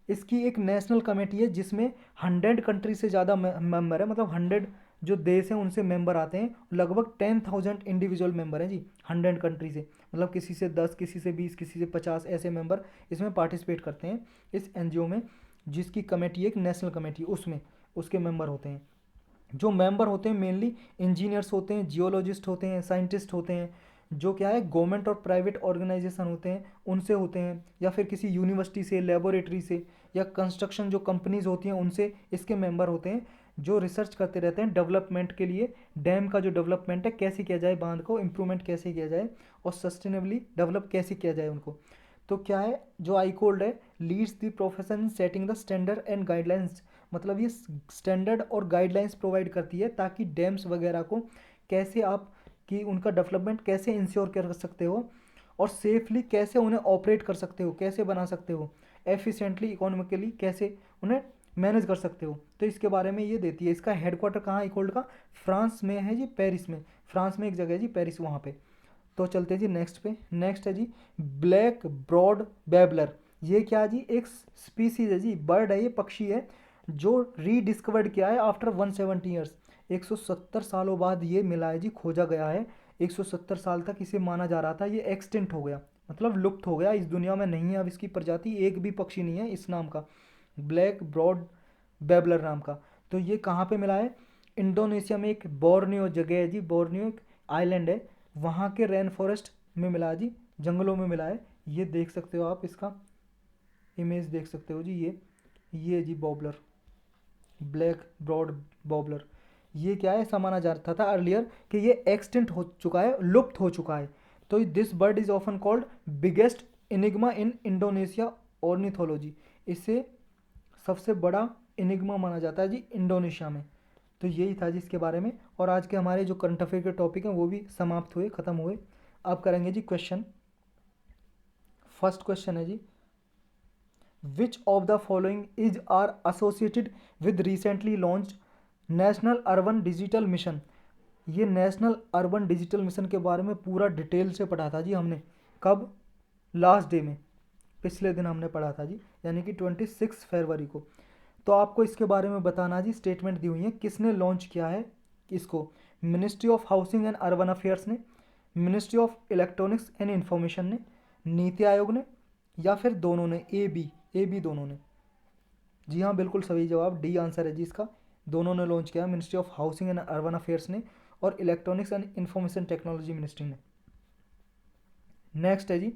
इसकी एक नेशनल कमेटी है जिसमें 100 कंट्री से ज़्यादा मेंबर है, मतलब 100 जो देश हैं उनसे मेंबर आते हैं, लगभग 10,000 इंडिविजुअल मेंबर हैं जी 100 कंट्री से, मतलब किसी से 10, किसी से 20, किसी से 50 ऐसे मेंबर इसमें पार्टिसिपेट करते हैं इस एनजीओ में, जिसकी कमेटी एक नेशनल कमेटी, उसमें उसके मेंबर होते हैं। जो मेंबर होते हैं मेनली इंजीनियर्स होते हैं, जियोलॉजिस्ट होते हैं, साइंटिस्ट होते हैं, जो क्या है गवर्नमेंट और प्राइवेट ऑर्गेनाइजेशन होते हैं उनसे होते हैं, या फिर किसी यूनिवर्सिटी से, लेबोरेटरी से, या कंस्ट्रक्शन जो कंपनीज होती हैं उनसे इसके मेंबर होते हैं, जो रिसर्च करते रहते हैं डेवलपमेंट के लिए। डैम का जो डेवलपमेंट है कैसे किया जाए, बांध को इम्प्रूवमेंट कैसे किया जाए और सस्टेनेबली डेवलप कैसे किया जाए उनको। तो क्या है जो आई कोल्ड है, leads the profession in setting the standard and guidelines, मतलब ये स्टैंडर्ड और गाइडलाइंस प्रोवाइड करती है ताकि डैम्स वगैरह को कैसे आप कि उनका डेवलपमेंट कैसे इंश्योर कर सकते हो और सेफली कैसे उन्हें ऑपरेट कर सकते हो, कैसे बना सकते हो, एफिशिएंटली इकोनॉमिकली कैसे उन्हें मैनेज कर सकते हो। तो इसके बारे में ये देती है। इसका हेडक्वार्टर कहाँ है इकोल्ड का, फ्रांस में है जी, पेरिस में। फ्रांस में एक जगह है जी पेरिस, वहाँ पे। तो चलते हैं जी नेक्स्ट पे। नेक्स्ट है जी ब्लैक ब्रॉड बैबलर। ये क्या जी, एक स्पीसीज है जी, बर्ड है, ये पक्षी है जो रीडिस्कवर्ड किया है आफ्टर 170 ईयर्स। 170 सालों बाद ये मिला है जी, खोजा गया है। 170 साल तक इसे माना जा रहा था ये एक्सटिंक्ट हो गया, मतलब लुप्त हो गया, इस दुनिया में नहीं है अब इसकी प्रजाति, एक भी पक्षी नहीं है इस नाम का, ब्लैक ब्रॉड बैबलर नाम का। तो ये कहाँ पे मिला है, इंडोनेशिया में एक बोर्नियो जगह है जी, बोर्नियो एक आइलैंड है, वहाँ के रेन फॉरेस्ट में मिला है जी, जंगलों में मिला है। ये देख सकते हो आप, इसका इमेज देख सकते हो जी, ये जी बॉबलर, ब्लैक ब्रॉड बॉबलर। ये क्या है, ऐसा माना जाता था अर्लियर कि ये एक्सटिंक्ट हो चुका है, लुप्त हो चुका है। तो this bird is often called biggest Enigma in Indonesia ornithology. इसे सबसे बड़ा इनिग्मा माना जाता है जी इंडोनेशिया में। तो यही था जी इसके बारे में। और आज के हमारे जो करंट अफेयर के टॉपिक हैं वो भी समाप्त हुए, ख़त्म हुए। अब करेंगे जी क्वेश्चन। फर्स्ट क्वेश्चन है जी, which of the following is are associated with recently launch national urban digital mission. ये नेशनल अर्बन डिजिटल मिशन के बारे में पूरा डिटेल से पढ़ा था जी हमने, कब, लास्ट डे में, पिछले दिन हमने पढ़ा था जी, यानी कि 26 फरवरी को। तो आपको इसके बारे में बताना जी, स्टेटमेंट दी हुई है किसने लॉन्च किया है इसको, ministry of housing and urban affairs ने, ministry of electronics and information ने, नीति आयोग ने, या फिर दोनों ने, ए बी दोनों ने। जी हाँ, बिल्कुल सही जवाब डी आंसर है जी इसका, दोनों ने लॉन्च किया, ministry of housing and urban affairs ने और electronics and information technology ministry ने। नेक्स्ट है जी,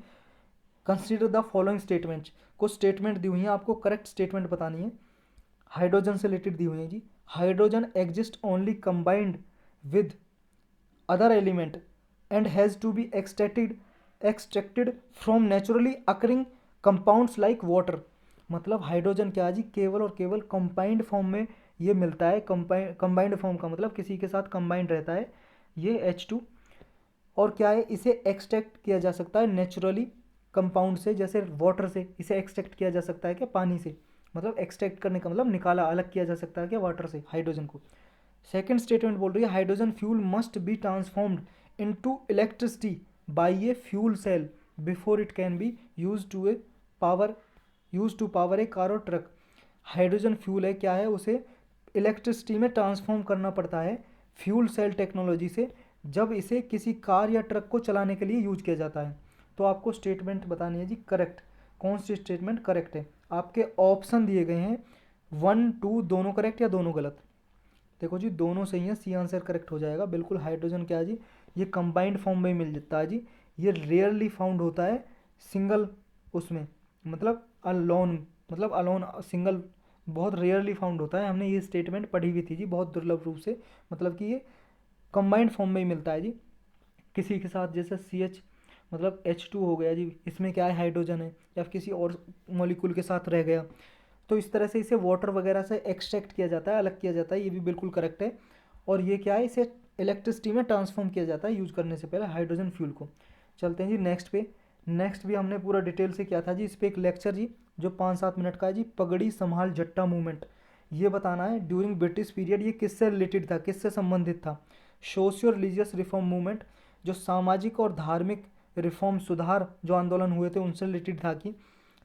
कंसिडर द फॉलोइंग स्टेटमेंट्स। कुछ स्टेटमेंट दी हुई हैं, आपको करेक्ट स्टेटमेंट बतानी है। हाइड्रोजन से रिलेटेड दी हुई है जी, hydrogen exist only combined with other element and has to be extracted from naturally occurring compounds like water. मतलब हाइड्रोजन क्या है जी, केवल और केवल कंबाइंड फॉर्म में ये मिलता है। कंबाइंड फॉर्म का मतलब किसी के साथ कंबाइंड रहता है ये H2। और क्या है, इसे एक्सट्रैक्ट किया जा सकता है नेचुरली कंपाउंड से, जैसे वाटर से इसे एक्सट्रैक्ट किया जा सकता है क्या, पानी से, मतलब एक्सट्रैक्ट करने का मतलब निकाला, अलग किया जा सकता है क्या वाटर से हाइड्रोजन को। सेकेंड स्टेटमेंट बोल रही है hydrogen fuel must be transformed into electricity by a fuel cell before it can be use to power a car और ट्रक। हाइड्रोजन फ्यूल है क्या है, उसे इलेक्ट्रिसिटी में ट्रांसफॉर्म करना पड़ता है फ्यूल सेल टेक्नोलॉजी से, जब इसे किसी कार या ट्रक को चलाने के लिए यूज किया जाता है। तो आपको स्टेटमेंट बतानी है जी करेक्ट, कौन सी स्टेटमेंट करेक्ट है। आपके ऑप्शन दिए गए हैं 1 2 दोनों करेक्ट या दोनों गलत। देखो जी दोनों सही है, सी आंसर करेक्ट हो जाएगा बिल्कुल। हाइड्रोजन क्या है जी, ये कंबाइंड फॉर्म में मिल जाता है जी, ये रेयरली फाउंड होता है सिंगल उसमें, मतलब अलोन सिंगल बहुत रेयरली फाउंड होता है। हमने ये स्टेटमेंट पढ़ी हुई थी जी बहुत दुर्लभ रूप से, मतलब कि ये कंबाइंड फॉर्म में ही मिलता है जी किसी के साथ, जैसे CH मतलब H2 हो गया जी, इसमें क्या है हाइड्रोजन है, या फिर किसी और मॉलिक्यूल के साथ रह गया, तो इस तरह से इसे वाटर वगैरह से एक्सट्रैक्ट किया जाता है, अलग किया जाता है, ये भी बिल्कुल करेक्ट है। और ये क्या है, इसे इलेक्ट्रिसिटी में ट्रांसफॉर्म किया जाता है यूज़ करने से पहले हाइड्रोजन फ्यूल को। चलते हैं जी नेक्स्ट पे। नेक्स्ट भी हमने पूरा डिटेल से किया था जी, इस पर एक लेक्चर जी जो 5-7 मिनट का है जी, पगड़ी संभाल जट्टा मूवमेंट। ये बताना है ड्यूरिंग ब्रिटिश पीरियड ये किससे रिलेटेड था, किससे संबंधित था। सोशियो रिलीजियस रिफॉर्म मूवमेंट, जो सामाजिक और धार्मिक रिफॉर्म सुधार जो आंदोलन हुए थे उनसे रिलेटेड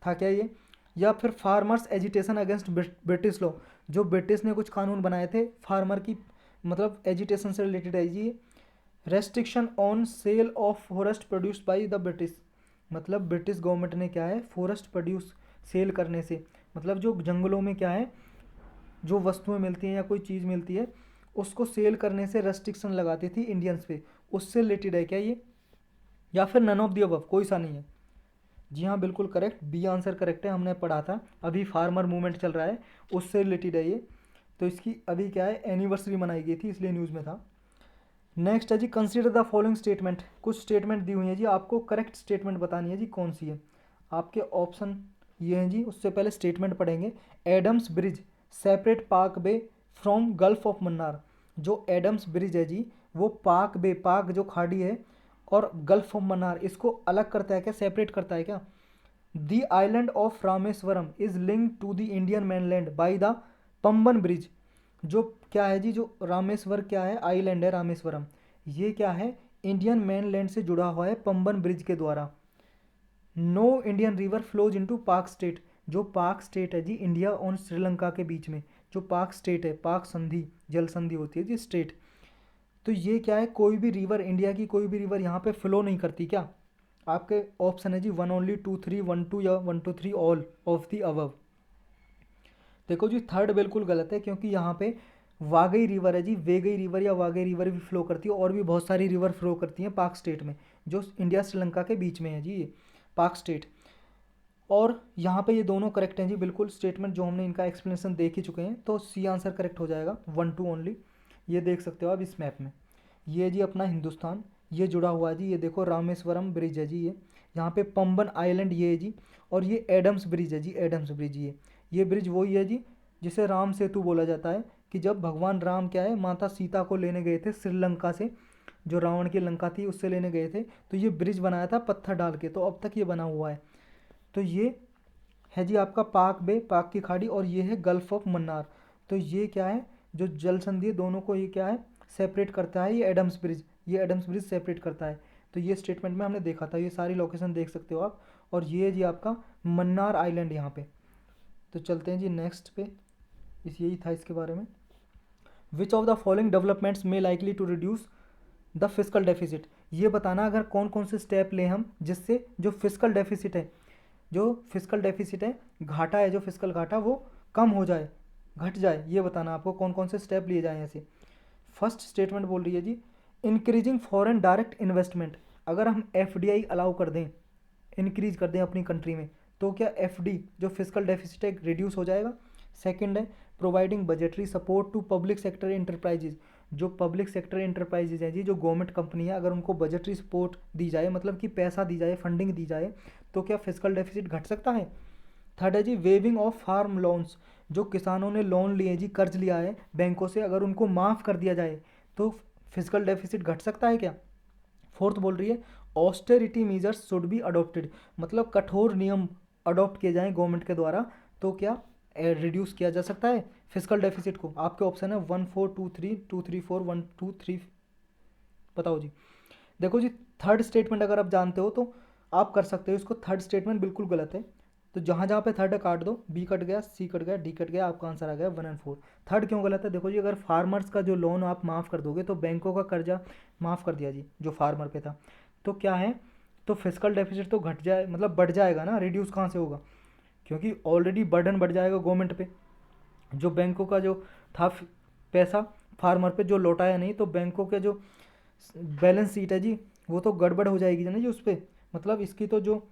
था क्या ये, या फिर farmers agitation against British law, जो ब्रिटिश ने कुछ कानून बनाए थे फार्मर की मतलब एजिटेशन से रिलेटेड है जी। Restriction on sale of forest produced by the British, मतलब ब्रिटिश गवर्नमेंट ने क्या है फॉरेस्ट प्रोड्यूस सेल करने से, मतलब जो जंगलों में क्या है जो वस्तुएं मिलती हैं या कोई चीज़ मिलती है उसको सेल करने से रेस्ट्रिक्शन लगाती थी इंडियंस पे, उससे रिलेटेड है क्या ये। या फिर नन ऑफ दी अबव, कोई सा नहीं है। जी हाँ बिल्कुल करेक्ट, बी आंसर करेक्ट है, हमने पढ़ा था अभी फार्मर मूवमेंट चल रहा है उससे रिलेटेड है ये। तो इसकी अभी क्या है एनिवर्सरी मनाई गई थी इसलिए न्यूज़ में था। नेक्स्ट है जी कंसीडर द फॉलोइंग स्टेटमेंट, कुछ स्टेटमेंट दी हुई है जी, आपको करेक्ट स्टेटमेंट बतानी है जी कौन सी है। आपके ऑप्शन ये हैं जी, उससे पहले स्टेटमेंट पढ़ेंगे। एडम्स ब्रिज सेपरेट पाक बे फ्रॉम गल्फ ऑफ मन्नार, जो एडम्स ब्रिज है जी वो पाक बे, पाक जो खाड़ी है और गल्फ ऑफ मन्नार इसको अलग करता है क्या, सेपरेट करता है क्या। The island of Rameswaram is link to the Indian mainland by the Pamban bridge, जो क्या है जी, जो रामेश्वर क्या है आइलैंड है रामेश्वरम, ये क्या है इंडियन mainland से जुड़ा हुआ है पंबन ब्रिज के द्वारा। No Indian river flows into Palk Strait, जो पाक स्टेट है जी इंडिया और श्रीलंका के बीच में जो पाक स्टेट है, पाक संधि जल संधि होती है जी स्टेट, तो ये क्या है कोई भी रिवर, इंडिया की कोई भी रिवर यहाँ पे फ्लो नहीं करती क्या। आपके ऑप्शन है जी 1 ओनली, 2 3, 1 2 या 1 2 3 ऑल ऑफ दी अबव। देखो जी थर्ड बिल्कुल गलत है, क्योंकि यहाँ पे वागई रिवर है जी, वेगई रिवर या वागई रिवर भी फ्लो करती है, और भी बहुत सारी रिवर फ्लो करती हैं पाक स्टेट में, जो इंडिया श्रीलंका के बीच में है जी ये पाक स्टेट। और यहाँ पे ये दोनों करेक्ट हैं जी बिल्कुल, स्टेटमेंट जो हमने इनका एक्सप्लेनेशन देख ही चुके हैं, तो सी आंसर करेक्ट हो जाएगा 1 2 ओनली। ये देख सकते हो आप इस मैप में, ये जी अपना हिंदुस्तान, ये जुड़ा हुआ है जी, ये देखो रामेश्वरम ब्रिज है जी ये, यहाँ पे पंबन आइलैंड ये है जी, और ये एडम्स ब्रिज है जी, एडम्स ब्रिज ये ब्रिज वही है जी जिसे राम सेतु बोला जाता है, कि जब भगवान राम क्या है माता सीता को लेने गए थे श्रीलंका से, जो रावण की लंका थी उससे लेने गए थे, तो ये ब्रिज बनाया था पत्थर डाल के, तो अब तक ये बना हुआ है। तो ये है जी आपका पाक बे, पाक की खाड़ी, और ये है गल्फ ऑफ मन्नार, तो ये क्या है जो जल संधि है दोनों को ये क्या है सेपरेट करता है, ये एडम्स ब्रिज, ये एडम्स ब्रिज सेपरेट करता है। तो ये स्टेटमेंट में हमने देखा था, ये सारी लोकेशन देख सकते हो आप, और ये है जी आपका मन्नार आइलैंड यहाँ पे। तो चलते हैं जी नेक्स्ट पे, यही था इसके बारे में। Which of the following developments may likely to reduce the physical deficit, ये बताना अगर कौन कौन से स्टेप लें हम जिससे जो फिजिकल डेफिसिट है, जो फिजिकल डेफिसिट है घाटा है, जो फिजिकल घाटा वो कम हो जाए, घट जाए, ये बताना आपको कौन कौन से स्टेप लिए जाएँ ऐसे। फर्स्ट स्टेटमेंट बोल रही है जी इंक्रीजिंग फॉरेन डायरेक्ट इन्वेस्टमेंट, अगर हम एफडीआई अलाउ कर दें, इंक्रीज कर दें अपनी कंट्री में, तो क्या एफडी जो फिजिकल डेफिसिट है रिड्यूस हो जाएगा। सेकंड है providing budgetary support to public sector enterprises, जो पब्लिक सेक्टर इंटरप्राइजेज हैं जी, जो गवर्नमेंट कंपनी है, अगर उनको बजटरी सपोर्ट दी जाए, मतलब कि पैसा दी जाए, फंडिंग दी जाए, तो क्या फिजिकल डेफिसिट घट सकता है। थर्ड है जी वेविंग ऑफ फार्म लोन्स, जो किसानों ने लोन लिए जी, कर्ज लिया है बैंकों से, अगर उनको माफ़ कर दिया जाए तो फिजिकल डेफिसिट घट सकता है क्या। फोर्थ बोल रही है austerity measures should be adopted, मतलब कठोर नियम अडॉप्ट किए जाएं गवर्नमेंट के द्वारा, तो क्या रिड्यूस किया जा सकता है फिजिकल डेफिसिट को। आपके ऑप्शन है 1 4 2 3 2 3 4 1 2 3, बताओ जी। देखो जी थर्ड स्टेटमेंट अगर आप जानते हो तो आप कर सकते हो इसको, थर्ड स्टेटमेंट बिल्कुल गलत है, तो जहाँ जहाँ पे थर्ड काट दो, बी कट गया, सी कट गया, डी कट गया, आपका आंसर आ गया 1 और 4। थर्ड क्यों गलत है, देखो जी अगर फार्मर्स का जो लोन आप माफ़ कर दोगे, तो बैंकों का कर्जा माफ़ कर दिया जी जो फार्मर पे था, तो क्या है, तो फिजिकल डेफिसिट तो घट जाए, मतलब बढ़ जाएगा ना, रिड्यूस कहाँ से होगा, क्योंकि ऑलरेडी बर्डन बढ़ जाएगा गवर्नमेंट पे, जो बैंकों का जो था पैसा फार्मर पे जो लौटाया नहीं, तो बैंकों के जो बैलेंस शीट है जी वो तो गड़बड़ हो जाएगी ना जी उस पर, मतलब इसकी तो जो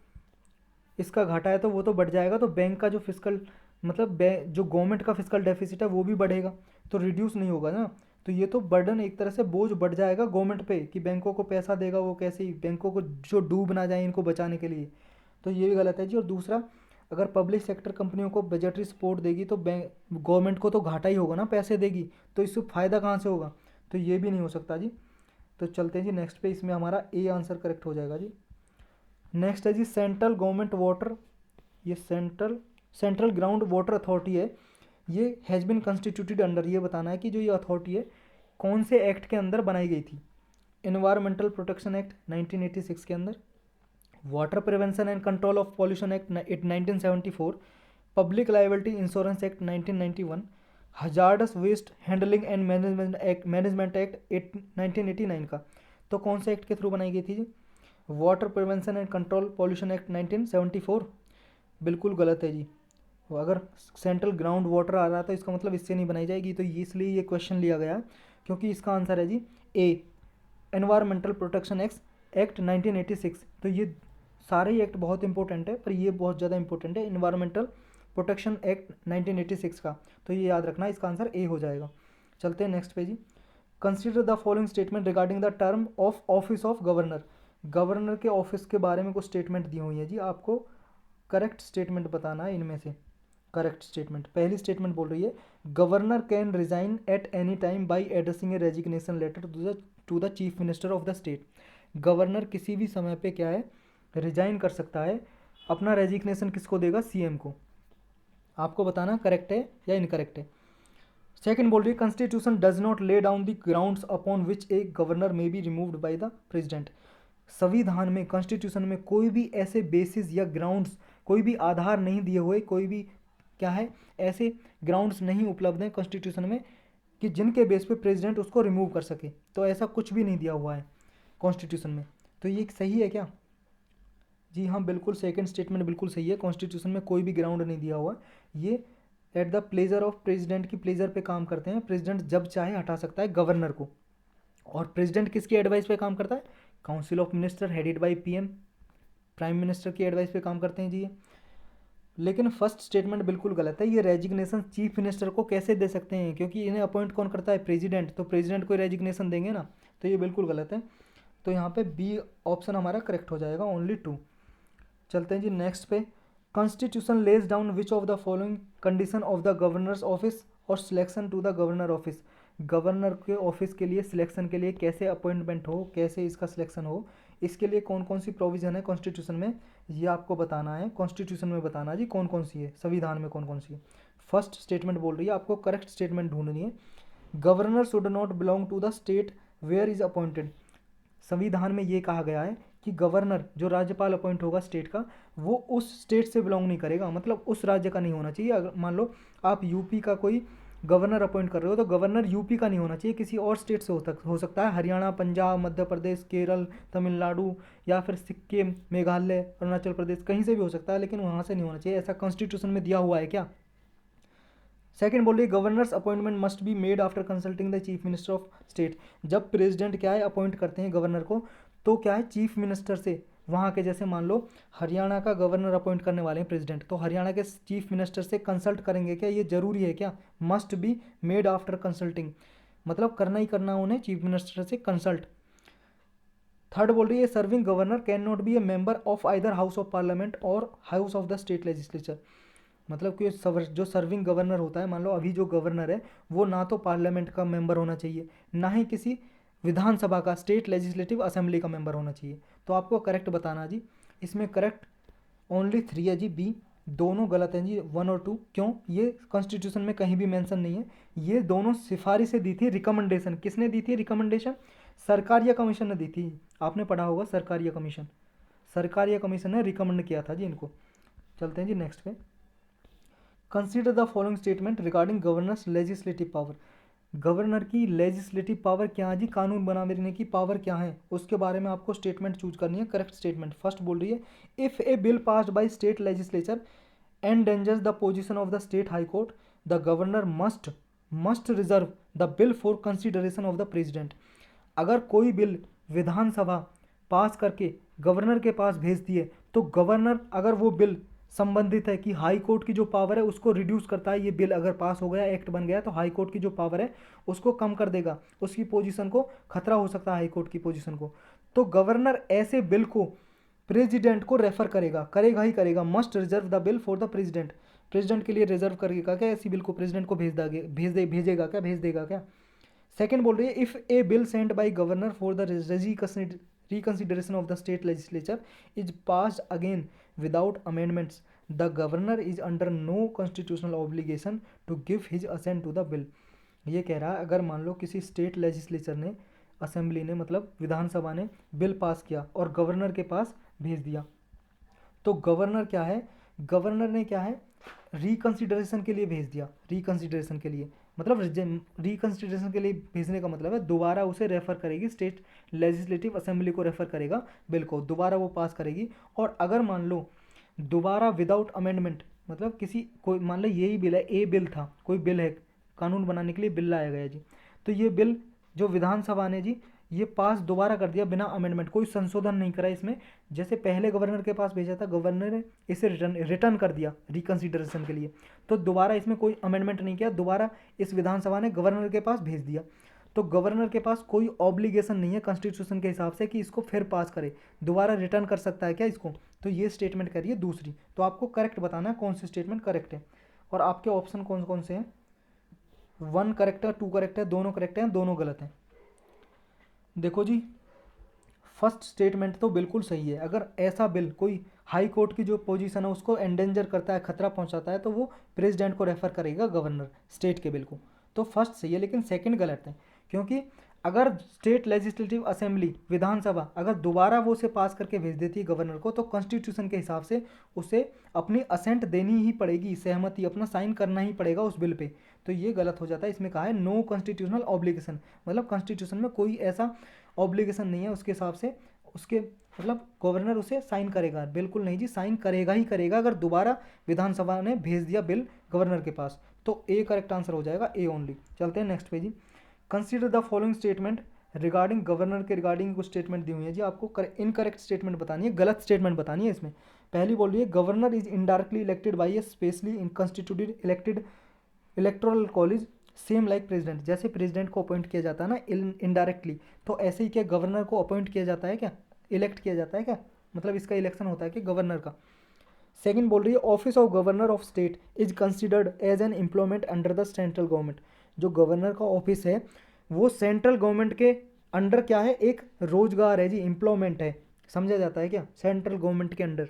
इसका घाटा है तो वो तो बढ़ जाएगा, तो बैंक का जो फिजिकल मतलब जो गवर्नमेंट का फिजिकल डेफिसिट है वो भी बढ़ेगा, तो रिड्यूस नहीं होगा ना। तो ये तो बर्डन एक तरह से बोझ बढ़ जाएगा गवर्नमेंट पे, कि बैंकों को पैसा देगा वो कैसे ही, बैंकों को जो डूब ना जाए इनको बचाने के लिए, तो ये भी गलत है जी। और दूसरा अगर पब्लिक सेक्टर कंपनियों को बजटरी सपोर्ट देगी तो बैंक गवर्नमेंट को तो घाटा ही होगा ना, पैसे देगी तो इससे फ़ायदा कहाँ से होगा, तो ये भी नहीं हो सकता जी। तो चलते हैं जी नेक्स्ट पे, इसमें हमारा ए आंसर करेक्ट हो जाएगा जी। नेक्स्ट है जी सेंट्रल गवर्नमेंट वाटर, ये सेंट्रल ग्राउंड वाटर अथॉरिटी है, ये हैज़ बिन कंस्टिट्यूटेड अंडर, ये बताना है कि जो ये अथॉरिटी है कौन से एक्ट के अंदर बनाई गई थी। इन्वायरमेंटल प्रोटेक्शन एक्ट 1986 के अंदर, water prevention and control of pollution act 1974, public liability insurance act 1991, hazardous waste handling and management act 1989 का, तो कौन से एक्ट के थ्रू बनाई गई थी जी। Water prevention and control pollution act 1974 बिल्कुल गलत है जी, वो अगर सेंट्रल ग्राउंड वाटर आ रहा था इसका मतलब इससे नहीं बनाई जाएगी, तो इसलिए ये क्वेश्चन लिया गया क्योंकि इसका आंसर है जी ए, एनवायरमेंटल प्रोटेक्शन एक्ट एक्ट 1986, तो ये सारे ही एक्ट बहुत इंपॉर्टेंट है, पर ये बहुत ज़्यादा इंपॉर्टेंट है, इन्वायरमेंटल प्रोटेक्शन एक्ट 1986 का, तो ये याद रखना, इसका आंसर ए हो जाएगा। चलते हैं नेक्स्ट पे जी। Consider the following statement regarding the term of office of governor. Governor के ऑफिस के बारे में कुछ स्टेटमेंट दी हुई है जी, आपको करेक्ट स्टेटमेंट बताना है इनमें से। करेक्ट स्टेटमेंट, पहली स्टेटमेंट बोल रही है governor can resign at any time by addressing a resignation letter to the chief minister of the state. Governor किसी भी समय पे क्या है, रिजाइन कर सकता है। अपना रेजिग्नेशन किसको देगा, सीएम को। आपको बताना करेक्ट है या इनकरेक्ट है। सेकंड बोल रही है constitution does not lay down the grounds upon which a governor may be removed by the president. संविधान में, कॉन्स्टिट्यूशन में कोई भी ऐसे बेसिस या ग्राउंड्स, कोई भी आधार नहीं दिए हुए, कोई भी क्या है ऐसे ग्राउंड्स नहीं उपलब्ध हैं कॉन्स्टिट्यूशन में कि जिनके बेस पे प्रेसिडेंट उसको रिमूव कर सके। तो ऐसा कुछ भी नहीं दिया हुआ है कॉन्स्टिट्यूशन में। तो ये सही है क्या? जी हाँ, बिल्कुल, सेकंड स्टेटमेंट बिल्कुल सही है। कॉन्स्टिट्यूशन में कोई भी ग्राउंड नहीं दिया हुआ। ये at the pleasure of president की प्लेजर पे काम करते हैं। प्रेसिडेंट जब चाहे हटा सकता है गवर्नर को। और प्रेसिडेंट किसकी एडवाइस पे काम करता है? Council of minister headed by PM, prime minister की एडवाइस पे काम करते हैं जी ये। लेकिन फर्स्ट स्टेटमेंट बिल्कुल गलत है। ये रेजिग्नेशन चीफ मिनिस्टर को कैसे दे सकते हैं, क्योंकि इन्हें अपॉइंट कौन करता है? प्रेसिडेंट। तो प्रेसिडेंट को रेजिग्नेशन देंगे ना, तो ये बिल्कुल गलत है। तो यहाँ पे बी ऑप्शन हमारा करेक्ट हो जाएगा, ओनली 2। चलते हैं जी नेक्स्ट पे। Constitution lays down which of the following condition of the governor's office और selection to the governor office. Governor के ऑफिस के लिए सिलेक्शन के लिए कैसे अपॉइंटमेंट हो, कैसे इसका सिलेक्शन हो, इसके लिए कौन कौन सी प्रोविजन है कॉन्स्टिट्यूशन में, ये आपको बताना है। कॉन्स्टिट्यूशन में बताना जी कौन कौन सी है, संविधान में कौन कौन सी है। फर्स्ट स्टेटमेंट बोल रही है, आपको करेक्ट स्टेटमेंट ढूंढनी है। Governor should not belong to the state where is appointed. संविधान में ये कहा गया है कि गवर्नर, जो राज्यपाल अपॉइंट होगा स्टेट का, वो उस स्टेट से बिलोंग नहीं करेगा, मतलब उस राज्य का नहीं होना चाहिए। अगर मान लो आप यूपी का कोई गवर्नर अपॉइंट कर रहे हो, तो गवर्नर यूपी का नहीं होना चाहिए, किसी और स्टेट से हो सकता है, हरियाणा, पंजाब, मध्य प्रदेश, केरल, तमिलनाडु, या फिर सिक्किम, मेघालय, अरुणाचल प्रदेश, कहीं से भी हो सकता है, लेकिन वहाँ से नहीं होना चाहिए। ऐसा कॉन्स्टिट्यूशन में दिया हुआ है क्या? सेकंड बोल रही है governors appointment must be made after consulting the chief minister of state. जब प्रेसिडेंट क्या है अपॉइंट करते हैं गवर्नर को, तो क्या है चीफ मिनिस्टर से, वहाँ के, जैसे मान लो हरियाणा का गवर्नर अपॉइंट करने वाले हैं प्रेसिडेंट, तो हरियाणा के चीफ मिनिस्टर से कंसल्ट करेंगे क्या? ये जरूरी है क्या? Must be made after consulting, मतलब करना ही करना उन्हें चीफ मिनिस्टर से कंसल्ट। थर्ड बोल रही है serving governor can not be a member of either house of parliament और house of the state legislature. मतलब कि जो सर्विंग गवर्नर होता है, मान लो अभी जो गवर्नर है, वो ना तो पार्लियामेंट का मेंबर होना चाहिए, ना ही किसी विधानसभा का, स्टेट लेजिस्लेटिव असेंबली का मेंबर होना चाहिए। तो आपको करेक्ट बताना जी। इसमें करेक्ट ओनली 3 है जी, बी। दोनों गलत हैं जी, 1 और 2। क्यों? ये कॉन्स्टिट्यूशन में कहीं भी मेंशन नहीं है। ये दोनों सिफारिशें दी थी, रिकमेंडेशन किसने दी थी? रिकमेंडेशन सरकारिया कमीशन ने दी थी। आपने पढ़ा होगा सरकारिया कमीशन, सरकारिया कमीशन ने रिकमेंड किया था जी इनको। चलते हैं जी नेक्स्ट पे। Consider the following statement regarding governors legislative power. Governor की लेजिस्लेटिव पावर क्या है जी? कानून बनाने की पावर क्या है, उसके बारे में आपको स्टेटमेंट चूज करनी है। करेक्ट स्टेटमेंट फर्स्ट बोल रही है if a bill passed by state legislature endangers the position of the state high court the governor must reserve the bill for consideration of the president. अगर कोई bill विधानसभा पास करके governor के पास भेज दिए, तो गवर्नर, अगर वो बिल संबंधित है कि हाई कोर्ट की जो पावर है उसको रिड्यूस करता है, ये बिल अगर पास हो गया, एक्ट बन गया, तो हाई कोर्ट की जो पावर है उसको कम कर देगा, उसकी पोजीशन को खतरा हो सकता है हाई कोर्ट की पोजीशन को। तो गवर्नर ऐसे बिल को प्रेसिडेंट को रेफर करेगा, करेगा ही करेगा। Must reserve the bill for the president, president के लिए रिजर्व करेगा क्या ऐसी बिल को? प्रेसिडेंट को भेज देगा क्या? सेकेंड बोल रही है if a bill sent by governor for the reconsideration of the state legislature is passed again without amendments the governor is under no constitutional obligation to give his assent to the bill. ये कह रहा है अगर मान लो किसी state legislature ने, assembly ने, मतलब विधानसभा ने बिल पास किया और गवर्नर के पास भेज दिया, तो गवर्नर क्या है, गवर्नर ने क्या है, रिकंसिडरेशन के लिए भेज दिया। रिकंसिडरेशन के लिए मतलब रिकंसिडरेशन के लिए भेजने का मतलब है दोबारा उसे रेफर करेगी, स्टेट लेजिस्लेटिव असेंबली को रेफर करेगा बिल को, दोबारा वो पास करेगी। और अगर मान लो दोबारा विदाउट अमेंडमेंट, मतलब किसी कोई, मान लो यही बिल है, ए बिल था, कोई बिल है, कानून बनाने के लिए बिल लाया गया जी, तो ये बिल जो विधानसभा ने जी ये पास दोबारा कर दिया बिना अमेंडमेंट, कोई संशोधन नहीं करा इसमें। जैसे पहले गवर्नर के पास भेजा था, गवर्नर ने इसे रिटर्न कर दिया रिकंसिडरेशन के लिए, तो दोबारा इसमें कोई अमेंडमेंट नहीं किया, दोबारा इस विधानसभा ने गवर्नर के पास भेज दिया। तो गवर्नर के पास कोई ऑब्लिगेशन नहीं है कॉन्स्टिट्यूशन के हिसाब से कि इसको फिर पास करे, दोबारा रिटर्न कर सकता है क्या इसको। तो ये स्टेटमेंट करिए दूसरी। तो आपको करेक्ट बताना है कौन सी स्टेटमेंट करेक्ट है। और आपके ऑप्शन कौन कौन से हैं, 1 करेक्ट है, 2 करेक्ट है, दोनों करेक्ट हैं, दोनों गलत हैं। देखो जी, फर्स्ट स्टेटमेंट तो बिल्कुल सही है। अगर ऐसा बिल कोई हाई कोर्ट की जो पोजीशन है उसको एंडेंजर करता है, खतरा पहुंचाता है, तो वो प्रेसिडेंट को रेफर करेगा गवर्नर स्टेट के बिल को। तो फर्स्ट सही है, लेकिन सेकंड गलत है। क्योंकि अगर स्टेट लेजिस्लेटिव असेंबली विधानसभा अगर दोबारा वो उसे पास करके भेज देती है गवर्नर को, तो कॉन्स्टिट्यूशन के हिसाब से उसे अपनी असेंट देनी ही पड़ेगी, सहमति अपना साइन करना ही पड़ेगा उस बिल पे। तो ये गलत हो जाता है। इसमें कहा है नो कॉन्स्टिट्यूशनल ऑब्लिगेशन, मतलब कॉन्स्टिट्यूशन में कोई ऐसा ऑब्लिगेशन नहीं है उसके हिसाब से, उसके मतलब गवर्नर उसे साइन करेगा, बिल्कुल नहीं जी, साइन करेगा ही करेगा अगर दोबारा विधानसभा ने भेज दिया बिल गवर्नर के पास। तो ए करेक्ट आंसर हो जाएगा, ए ओनली। चलते हैं नेक्स्ट पे जी। Consider the following statement regarding governor के रिगार्डिंग कुछ स्टेटमेंट दी हुई है जी, आपको इनकरेक्ट स्टेटमेंट बतानी है, गलत स्टेटमेंट बतानी है इसमें। पहली बोल रही है governor is indirectly elected by A specially constituted elected electoral college same like president. जैसे प्रेसिडेंट को अपॉइंट किया जाता है ना इनडायरेक्टली, तो ऐसे ही क्या गवर्नर को अपॉइंट किया जाता है क्या, इलेक्ट किया जाता है क्या, मतलब इसका इलेक्शन होता है कि गवर्नर का। सेकंड बोल रही है office of governor of state is considered as an employment under the central government. जो गवर्नर का ऑफिस है वो सेंट्रल गवर्नमेंट के अंडर क्या है, एक रोजगार है जी, एम्प्लॉयमेंट है, समझा जाता है क्या सेंट्रल गवर्नमेंट के अंडर।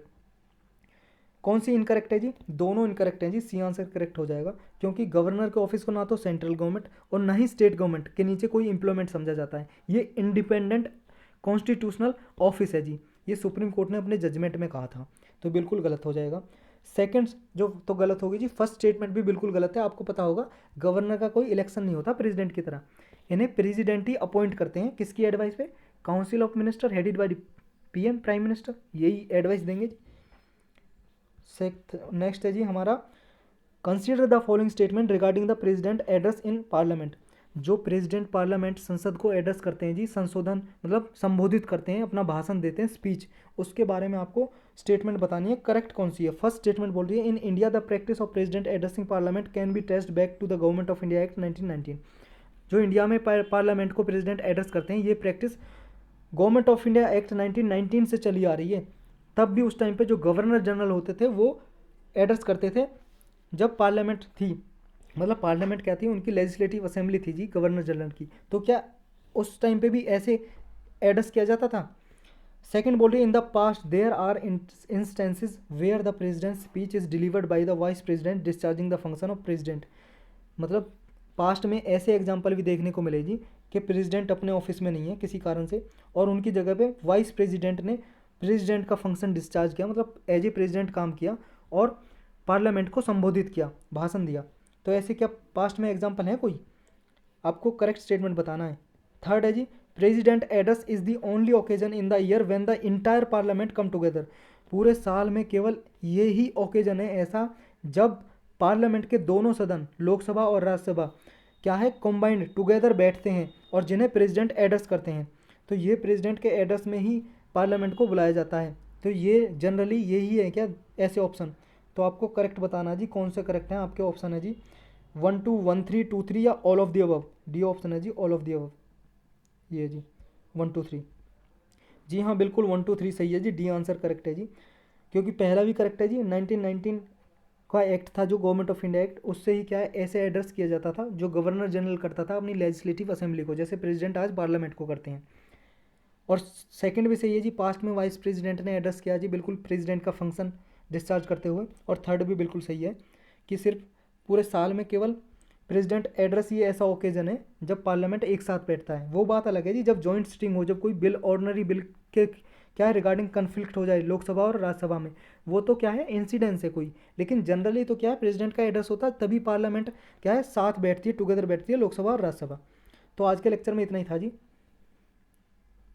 कौन सी इनकरेक्ट है जी, दोनों इनकरेक्ट है जी, सी आंसर करेक्ट हो जाएगा। क्योंकि गवर्नर के ऑफिस को ना तो सेंट्रल गवर्नमेंट और ना ही स्टेट गवर्नमेंट के नीचे कोई एम्प्लॉयमेंट समझा जाता है, ये इंडिपेंडेंट कॉन्स्टिट्यूशनल ऑफिस है जी, ये सुप्रीम कोर्ट ने अपने जजमेंट में कहा था। तो बिल्कुल गलत हो जाएगा। सेकंड जो तो गलत होगी जी, फर्स्ट स्टेटमेंट भी बिल्कुल गलत है। आपको पता होगा गवर्नर का कोई इलेक्शन नहीं होता प्रेसिडेंट की तरह, इन्हें प्रेसिडेंट ही अपॉइंट करते हैं, किसकी एडवाइस पे, council of minister headed by PM prime minister, यही एडवाइस देंगे जी। नेक्स्ट है जी हमारा consider the following statement regarding the president address in parliament. जो प्रेसिडेंट पार्लियामेंट संसद को एड्रेस करते हैं जी, संशोधन मतलब संबोधित करते हैं, अपना भाषण देते हैं, स्पीच, उसके बारे में आपको स्टेटमेंट बतानी है, करेक्ट कौन सी है। फर्स्ट स्टेटमेंट बोल रही है in India the practice of president addressing parliament can be traced back to the government of India act 1919। जो इंडिया में पार्लियामेंट को प्रेसिडेंट एड्रेस करते हैं, ये practice government of India act 1919 से चली आ रही है। तब भी उस टाइम पे जो गवर्नर जनरल होते थे वो एड्रेस करते थे जब पार्लियामेंट थी, मतलब पार्लियामेंट क्या थी, उनकी लेजिस्लेटिव असेंबली थी जी गवर्नर जनरल की। तो क्या उस टाइम पे भी ऐसे एड्रेस किया जाता था। सेकंड बोल रही है in the past there are instances where the president speech is delivered by the vice president discharging the function of president. मतलब पास्ट में ऐसे एग्जाम्पल भी देखने को मिले जी कि प्रेसिडेंट अपने ऑफिस में नहीं है किसी कारण से, और उनकी जगह पे वाइस प्रेसिडेंट ने प्रेसिडेंट का फंक्शन डिस्चार्ज किया, मतलब एज ए प्रेसिडेंट काम किया और पार्लियामेंट को संबोधित किया, भाषण दिया। तो ऐसे क्या पास्ट में एग्जाम्पल है कोई, आपको करेक्ट स्टेटमेंट बताना है। थर्ड है जी president address is the only occasion in the year when the entire parliament come together. पूरे साल में केवल ये ही ओकेजन है ऐसा जब पार्लियामेंट के दोनों सदन लोकसभा और राज्यसभा क्या है कंबाइंड टुगेदर बैठते हैं और जिन्हें प्रेसिडेंट एड्रेस करते हैं। तो ये प्रेसिडेंट के एड्रेस में ही पार्लियामेंट को बुलाया जाता है। तो ये जनरली यही है क्या ऐसे ऑप्शन। तो आपको करेक्ट बताना जी कौन से करेक्ट हैं। आपके ऑप्शन है जी 1 2 1 3 2 3 या all of the above. D option है जी ऑल ऑफ दी अबव, ये जी 1 2 3। जी हाँ बिल्कुल 1 2 3 सही है जी, डी आंसर करेक्ट है जी, क्योंकि पहला भी करेक्ट है जी। 1919 का एक्ट था जो गवर्नमेंट ऑफ इंडिया एक्ट, उससे ही क्या है ऐसे एड्रेस किया जाता था जो गवर्नर जनरल करता था अपनी लेजिस्लेटिव असेंबली को, जैसे प्रेसिडेंट आज पार्लियामेंट को करते हैं। और सेकंड भी सही है जी, पास्ट में वाइस प्रेसिडेंट ने एड्रेस किया जी बिल्कुल प्रेसिडेंट का फंक्शन डिस्चार्ज करते हुए। और थर्ड भी बिल्कुल सही है कि सिर्फ पूरे साल में केवल प्रेसिडेंट एड्रेस ही ऐसा ओकेजन है जब पार्लियामेंट एक साथ बैठता है। वो बात अलग है जी जब जॉइंट सिटिंग हो, जब कोई बिल ऑर्डिनरी बिल के क्या है रिगार्डिंग कन्फ्लिक्ट हो जाए लोकसभा और राज्यसभा में, वो तो क्या है इंसिडेंस है कोई। लेकिन जनरली तो क्या है प्रेसिडेंट का एड्रेस होता है तभी पार्लियामेंट क्या है साथ बैठती है, टुगेदर बैठती है लोकसभा और राज्यसभा। तो आज के लेक्चर में इतना ही था जी।